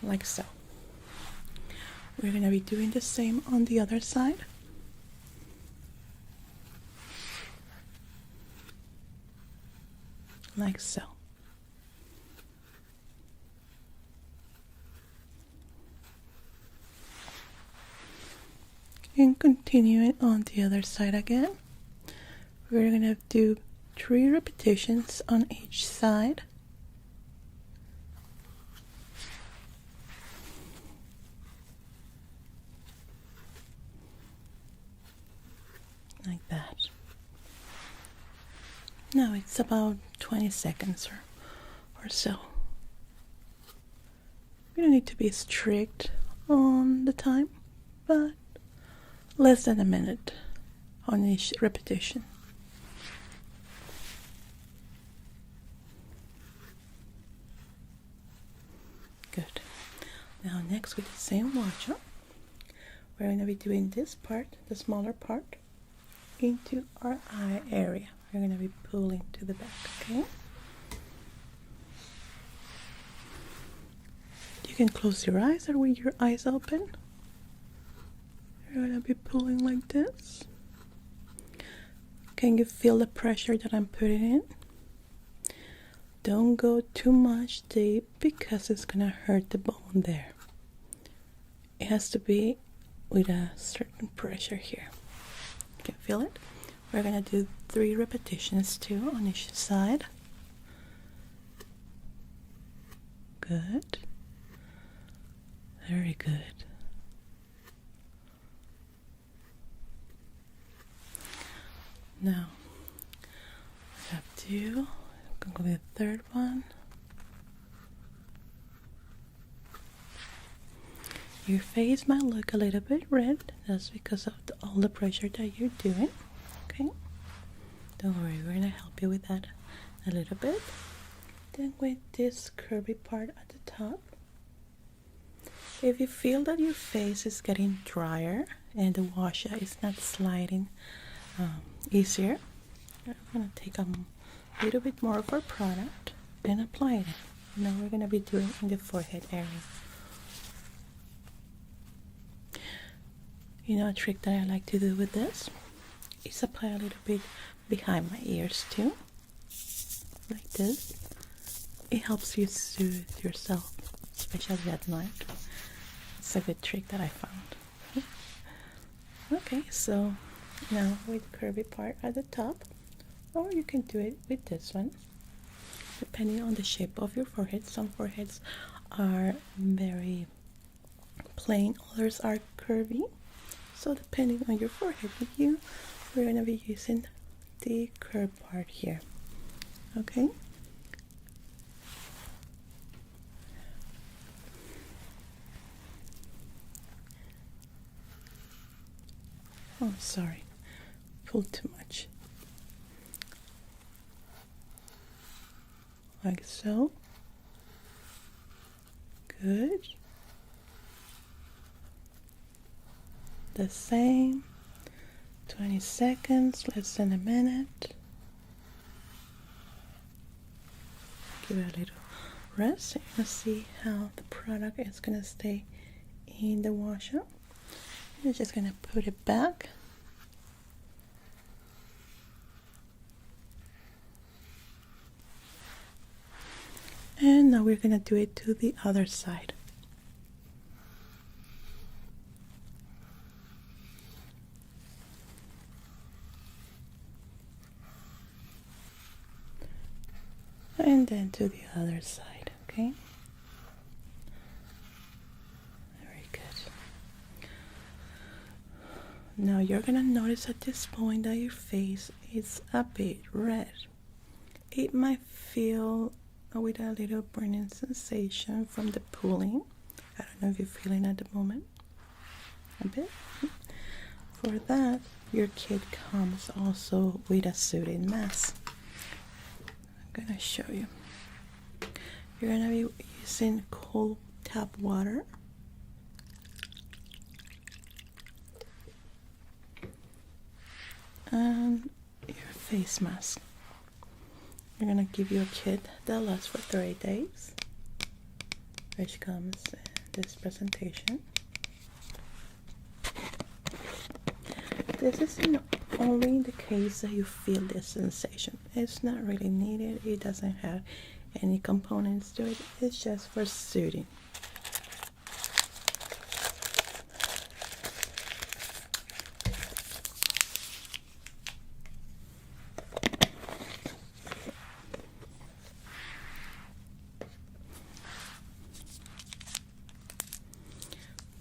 Like so. We're going to be doing the same on the other side. Like so. And continuing on the other side again, we're gonna do 3 repetitions on each side No, it's about 20 seconds or so. You don't need to be strict on the time, but less than a minute on each repetition. Good. Now next with the same washer, we're going to be doing this part, the smaller part, into our eye area. We're going to be pulling to the back, okay? You can close your eyes or with your eyes open. You're going to be pulling like this. Can you feel the pressure that I'm putting in? Don't go too much deep because it's going to hurt the bone there. It has to be with a certain pressure here. You can feel it? We're going to do 3 repetitions too on each side. Good. Very good. Now, we have 2. I'm going to go with the 3rd one. Your face might look a little bit red. That's because of all the pressure that you're doing. Okay? Don't worry, we're going to help you with that a little bit. Then with this curvy part at the top, if you feel that your face is getting drier and the washer is not sliding easier, I'm going to take a little bit more of our product and apply it. Now we're going to be doing in the forehead area. You know, a trick that I like to do with this is apply a little bit behind my ears too, like this. It helps you soothe yourself, especially at night. It's a good trick that I found. Okay, so now with the curvy part at the top, or you can do it with this one, depending on the shape of your forehead. Some foreheads are very plain, others are curvy. So depending on your forehead, we're going to be using the curved part here. Okay? Oh, sorry. Pulled too much. Like so. Good. The same. 20 seconds, less than a minute. Give it a little rest. You're going to see how the product is going to stay in the washer. You're just going to put it back. And now we're going to do it to the other side. And then to the other side, okay? Very good. Now you're gonna notice at this point that your face is a bit red. It might feel with a little burning sensation from the pulling. I don't know if you're feeling at the moment. A bit. For that, your kit comes also with a soothing mask. I'm gonna show you. You're gonna be using cold tap water. And your face mask. We're gonna give you a kit that lasts for 30 days, which comes in this presentation. This is only in the case that you feel this sensation. It's not really needed. It doesn't have any components to it. It's just for soothing.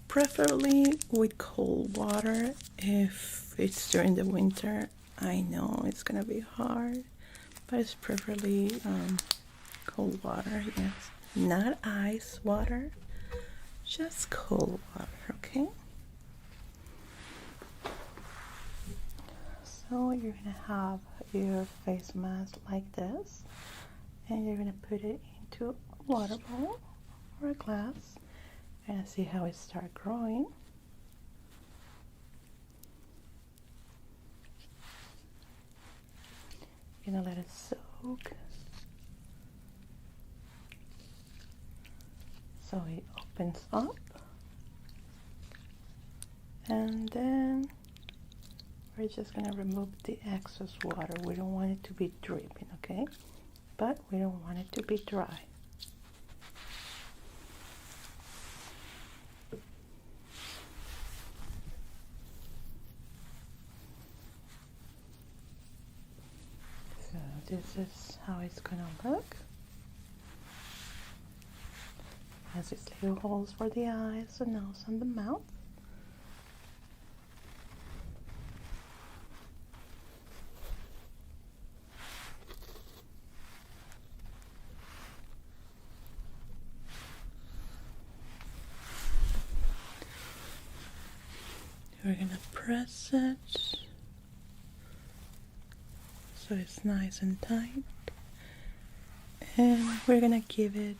Preferably with cold water. If it's during the winter, I know it's gonna be hard, but it's preferably cold water, yes. Not ice water, just cold water, okay? So you're gonna have your face mask like this, and you're gonna put it into a water bowl or a glass and see how it starts growing. You're gonna let it soak so it opens up, and then we're just gonna remove the excess water. We don't want it to be dripping, okay? But we don't want it to be dry. So this is how it's gonna look. Has its little holes for the eyes, the nose, and the mouth. We're gonna press it so it's nice and tight, and we're gonna give it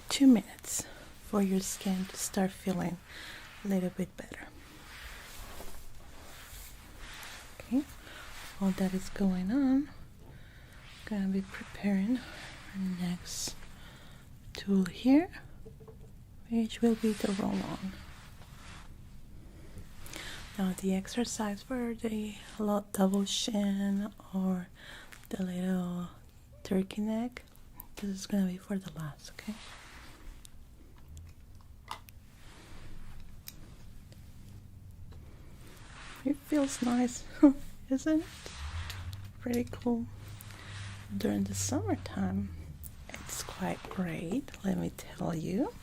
2 minutes for your skin to start feeling a little bit better. Okay, while that is going on, I'm gonna be preparing our next tool here, which will be the roll-on. Now the exercise for the double chin or the little turkey neck, this is gonna be for the last, okay? It feels nice, isn't it? Pretty cool. During the summertime, it's quite great, let me tell you.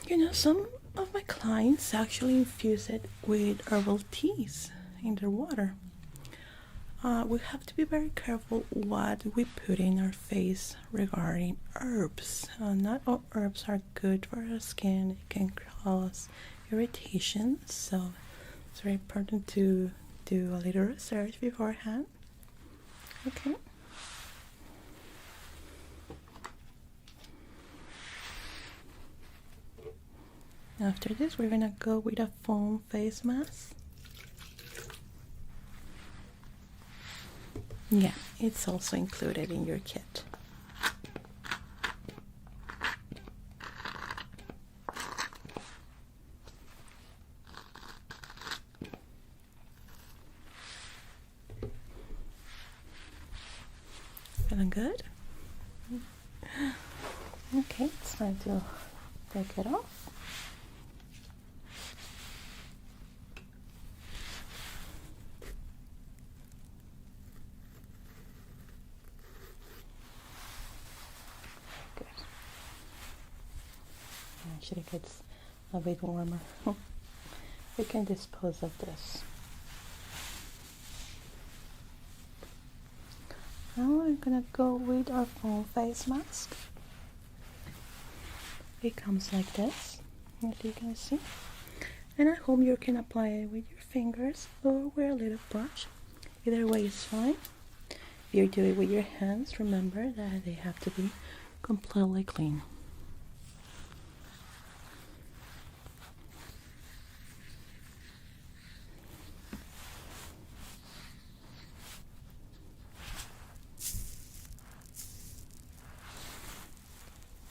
You know, some of my clients actually infuse it with herbal teas in their water. We have to be very careful what we put in our face regarding herbs. Not all herbs are good for our skin. It can cause irritation, so it's very important to do a little research beforehand. Okay. After this, we're gonna go with a foam face mask. Yeah, it's also included in your kit. Feeling good? Okay, it's time to take it off. Actually, it gets a bit warmer. We can dispose of this. Now we're gonna go with our foam face mask. It comes like this, as you can see. And I hope you can apply it with your fingers or with a little brush. Either way is fine. If you do it with your hands, remember that they have to be completely clean.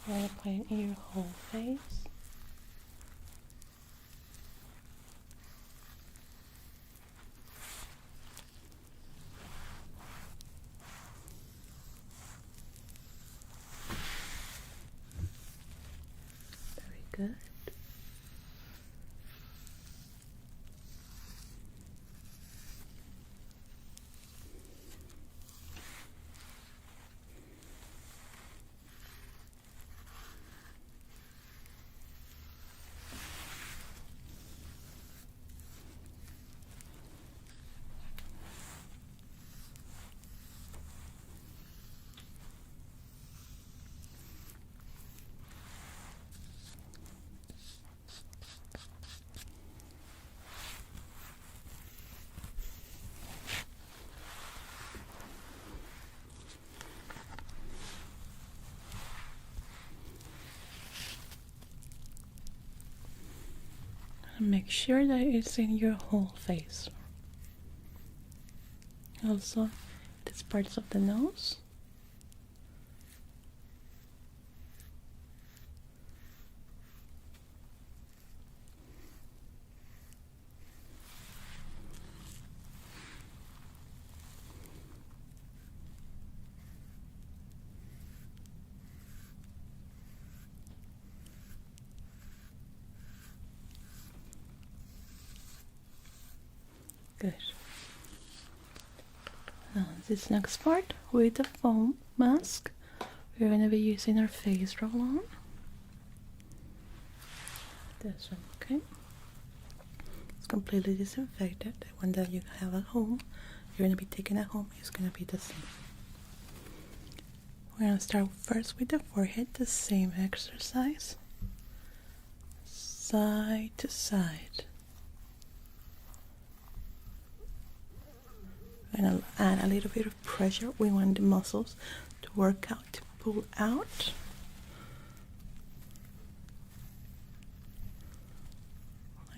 And apply it in your whole face. Very good. Make sure that it's in your whole face. Also, these parts of the nose. Good. Now this next part with the foam mask, we're going to be using our face roll-on. This one, okay? It's completely disinfected. The one that you have at home, you're going to be taking at home, is going to be the same. We're going to start first with the forehead, the same exercise. Side to side. We're going to add a little bit of pressure. We want the muscles to work out, to pull out.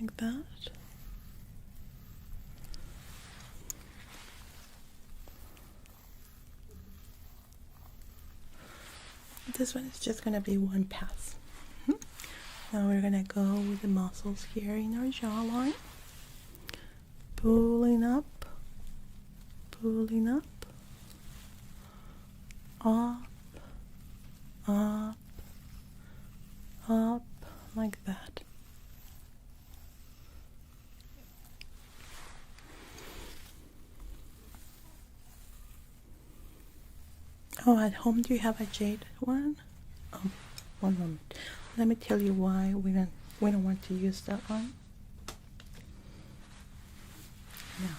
Like that. This one is just going to be one pass. Now we're going to go with the muscles here in our jawline. Pulling up. Pulling up, up, up, like that. Oh, at home do you have a jade one? Oh, one moment. Let me tell you why we don't want to use that one. Now,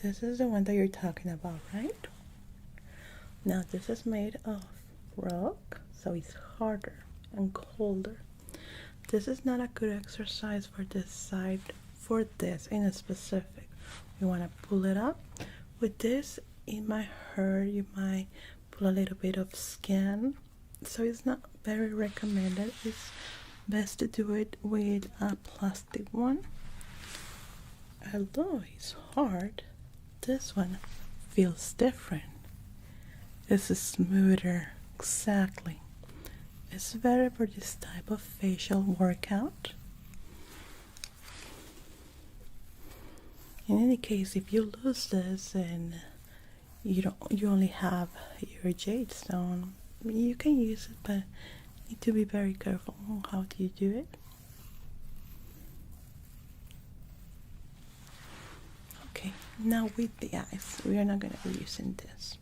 this is the one that you're talking about, right? Now this is made of rock, so it's harder and colder. This is not a good exercise for this side, for this in a specific. You want to pull it up. With this, it might hurt. You might pull a little bit of skin, so it's not very recommended. It's best to do it with a plastic one. Although it's hard, this one feels different. This is smoother, exactly. It's better for this type of facial workout. In any case, if you lose this and you only have your jade stone, you can use it, but you need to be very careful on how do you do it. Okay, now with the eyes, we are not going to be using this.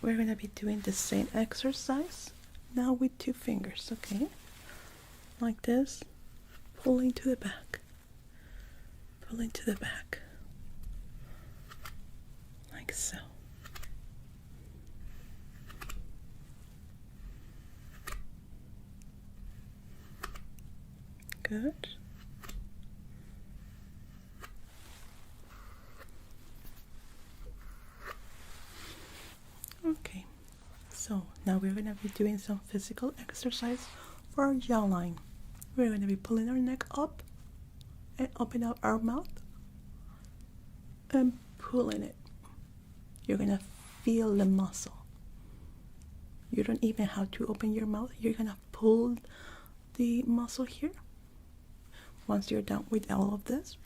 We're going to be doing the same exercise, now with 2 fingers, okay? Like this, pulling to the back, pulling to the back, like so. Good. Okay, so now we're going to be doing some physical exercise for our jawline. We're going to be pulling our neck up and open up our mouth and pulling it. You're going to feel the muscle. You don't even have to open your mouth. You're going to pull the muscle here. Once you're done with all of this,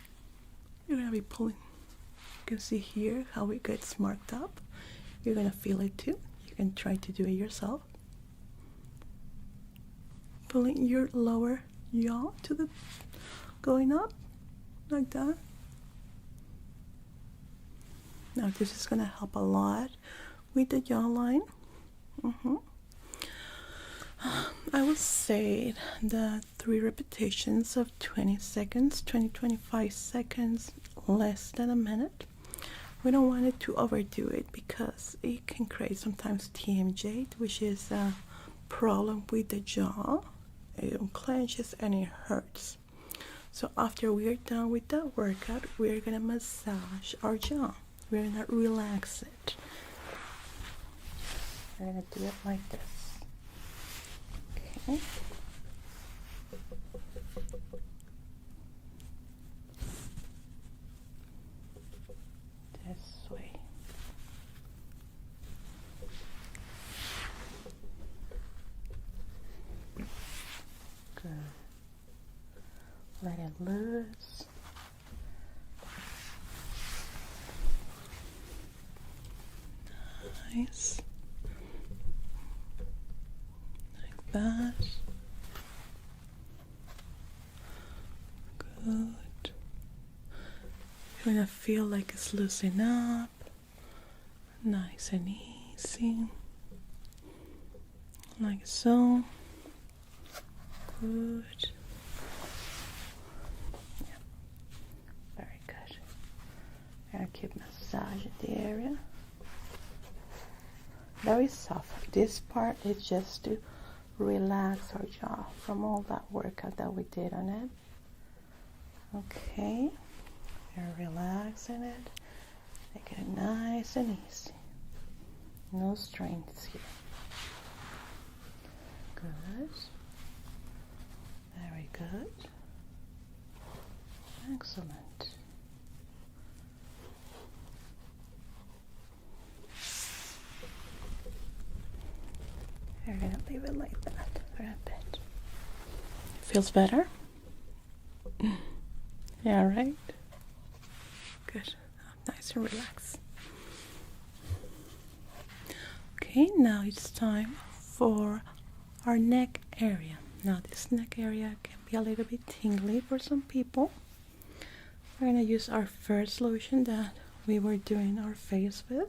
you're going to be pulling. You can see here how it gets marked up. You're going to feel it too. You can try to do it yourself. Pulling your lower jaw to the, going up, like that. Now this is going to help a lot with the jawline. I would say that 3 repetitions of 20 seconds, 20-25 seconds, less than a minute. We don't want it to overdo it because it can create sometimes TMJ, which is a problem with the jaw. It clenches and it hurts. So after we're done with that workout, we're gonna massage our jaw. We're gonna relax it. We're gonna do it like this. Okay. Let it loose. Nice. Like that. Good. You're gonna feel like it's loosening up. Nice and easy. Like so. Good. Yeah. Very good. I'm gonna keep massaging the area. Very soft. This part is just to relax our jaw from all that workout that we did on it. Okay. We're relaxing it. Make it nice and easy. No strains here. Good. Very good. Excellent. We're gonna leave it like that for a bit. Feels better? Yeah, right? Good. Nice and relaxed. Okay, now it's time for our neck area. Now this neck area can be a little bit tingly for some people. We're gonna use our first lotion that we were doing our face with.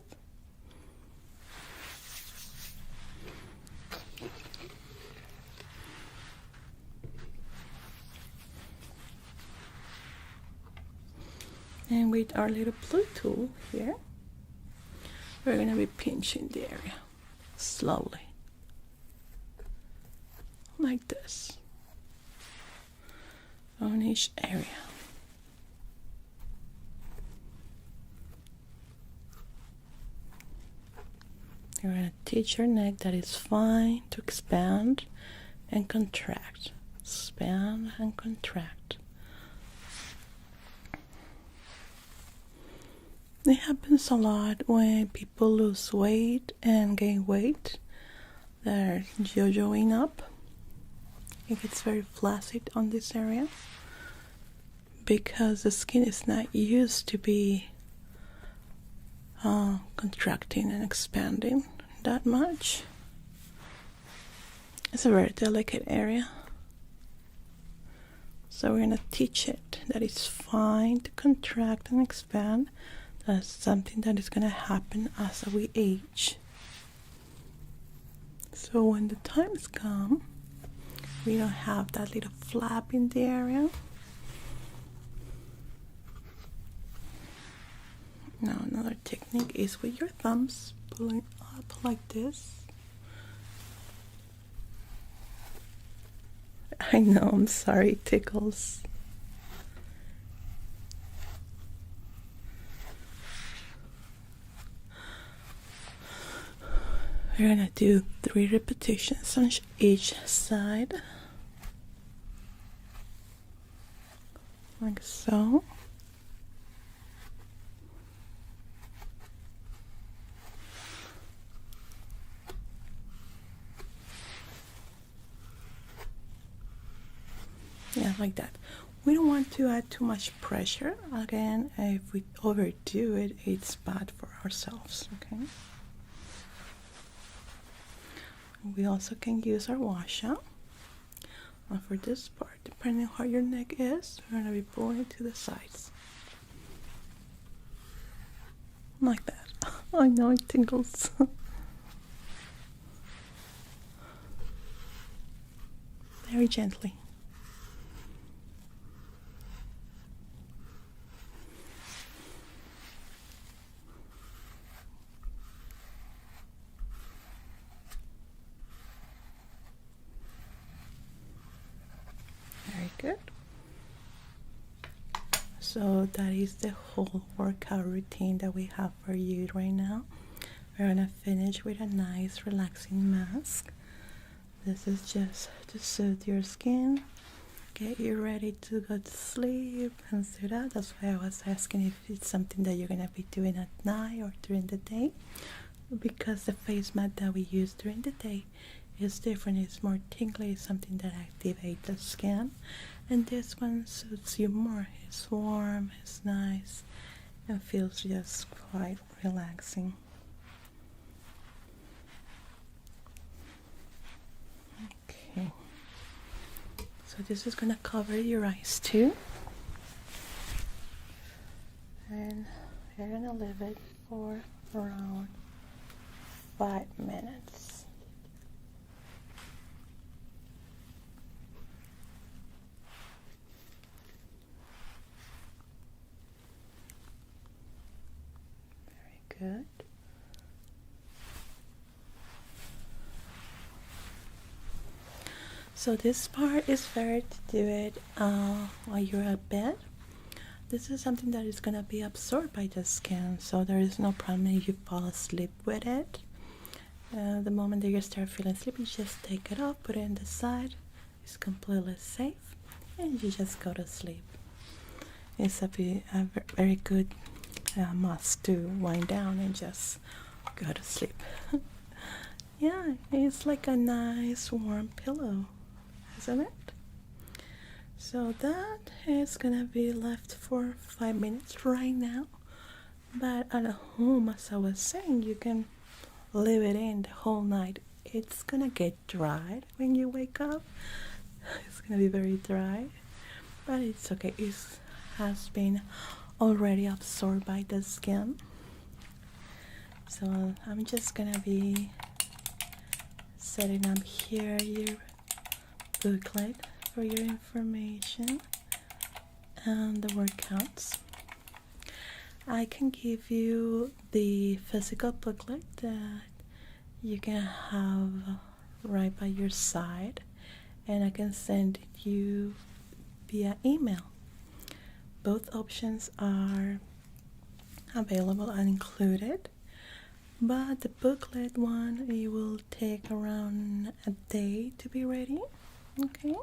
And with our little blue tool here, we're going to be pinching the area slowly, like this, on each area. You're going to teach your neck that it's fine to expand and contract. Expand and contract. It happens a lot when people lose weight and gain weight. They're yo-yoing up. It gets very flaccid on this area because the skin is not used to be contracting and expanding that much. It's a very delicate area. So we're going to teach it that it's fine to contract and expand. That's something that is going to happen as we age. So when the times come, we don't have that little flap in the area. Now another technique is with your thumbs pulling up like this. I know, I'm sorry, it tickles. We're gonna do 3 repetitions on each side, like so. Yeah, like that. We don't want to add too much pressure. Again, if we overdo it, it's bad for ourselves, okay? We also can use our washout. And for this part, depending on how your neck is, we're going to be pulling it to the sides. Like that. I know it tingles. Very gently. Good. So that is the whole workout routine that we have for you right now. We're gonna finish with a nice relaxing mask. This is just to soothe your skin, get you ready to go to sleep and so that. That's why I was asking if it's something that you're gonna be doing at night or during the day, because the face mat that we use during the day is different. It's more tingly. It's something that activates the skin. And this one suits you more. It's warm, it's nice, and feels just quite relaxing. Okay. So this is gonna cover your eyes too. And you're gonna leave it for around 5 minutes. Very good. So this part is fair to do it while you're at bed. This is something that is going to be absorbed by the skin, so there is no problem if you fall asleep with it. The moment that you start feeling sleepy, just take it off, put it in the side. It's completely safe, and you just go to sleep. It's a very good must to wind down and just go to sleep. Yeah, it's like a nice warm pillow, isn't it? So that is gonna be left for 5 minutes right now. But at home, as I was saying, you can leave it in the whole night. It's gonna get dried when you wake up. It's gonna be very dry, but it's okay. It has been already absorbed by the skin. So I'm just gonna be setting up here your booklet for your information and the workouts. I can give you the physical booklet that you can have right by your side, and I can send it you via email. Both options are available and included, but the booklet one, it will take around a day to be ready. Okay,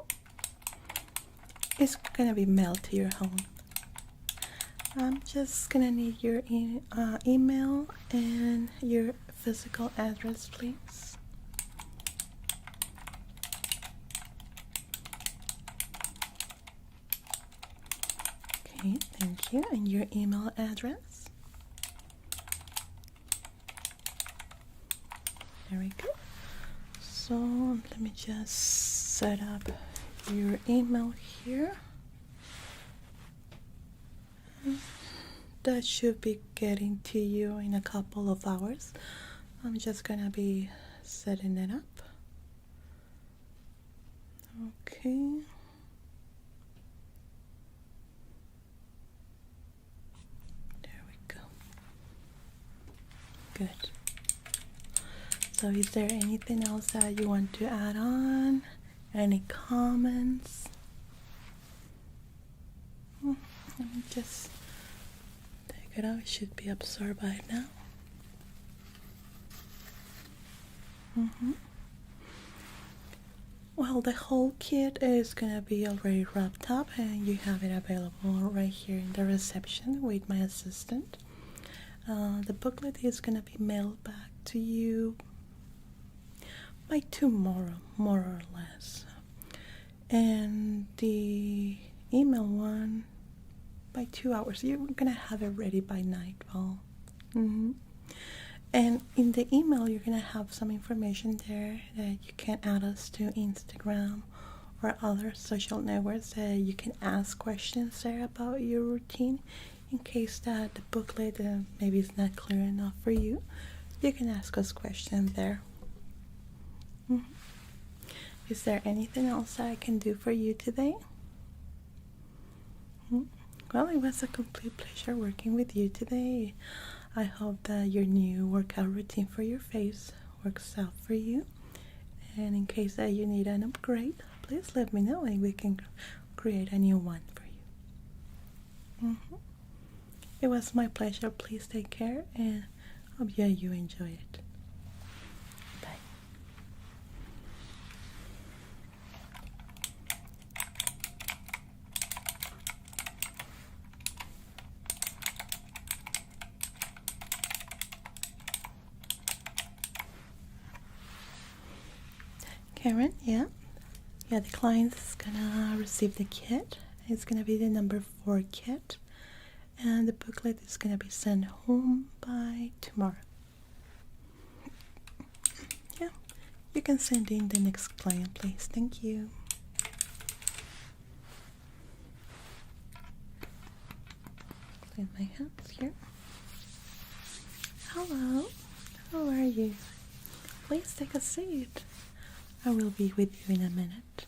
it's gonna be mailed to your home. I'm just gonna need your email and your physical address, please. Okay, thank you. And your email address. There we go. So let me just set up your email here. That should be getting to you in a couple of hours. I'm just gonna be setting it up. Okay. There we go. Good. So is there anything else that you want to add on? Any comments? Let me just take it out. It should be absorbed by now. Well, the whole kit is gonna be already wrapped up, and you have it available right here in the reception with my assistant. The booklet is gonna be mailed back to you by tomorrow, more or less, and the email one by 2 hours. You're gonna have it ready by nightfall. And in the email, you're gonna have some information there that you can add us to Instagram or other social networks that you can ask questions there about your routine. In case that the booklet maybe is not clear enough for you, you can ask us questions there. Is there anything else I can do for you today? Well, it was a complete pleasure working with you today. I hope that your new workout routine for your face works out for you. And in case that you need an upgrade, please let me know and we can create a new one for you. It was my pleasure. Please take care, and hope you enjoy it. Bye. parent, yeah. Yeah, the client's gonna receive the kit. It's gonna be the number 4 kit. And the booklet is gonna be sent home by tomorrow. Yeah, you can send in the next client, please. Thank you. Clean my hands here. Hello, how are you? Please take a seat. I will be with you in a minute.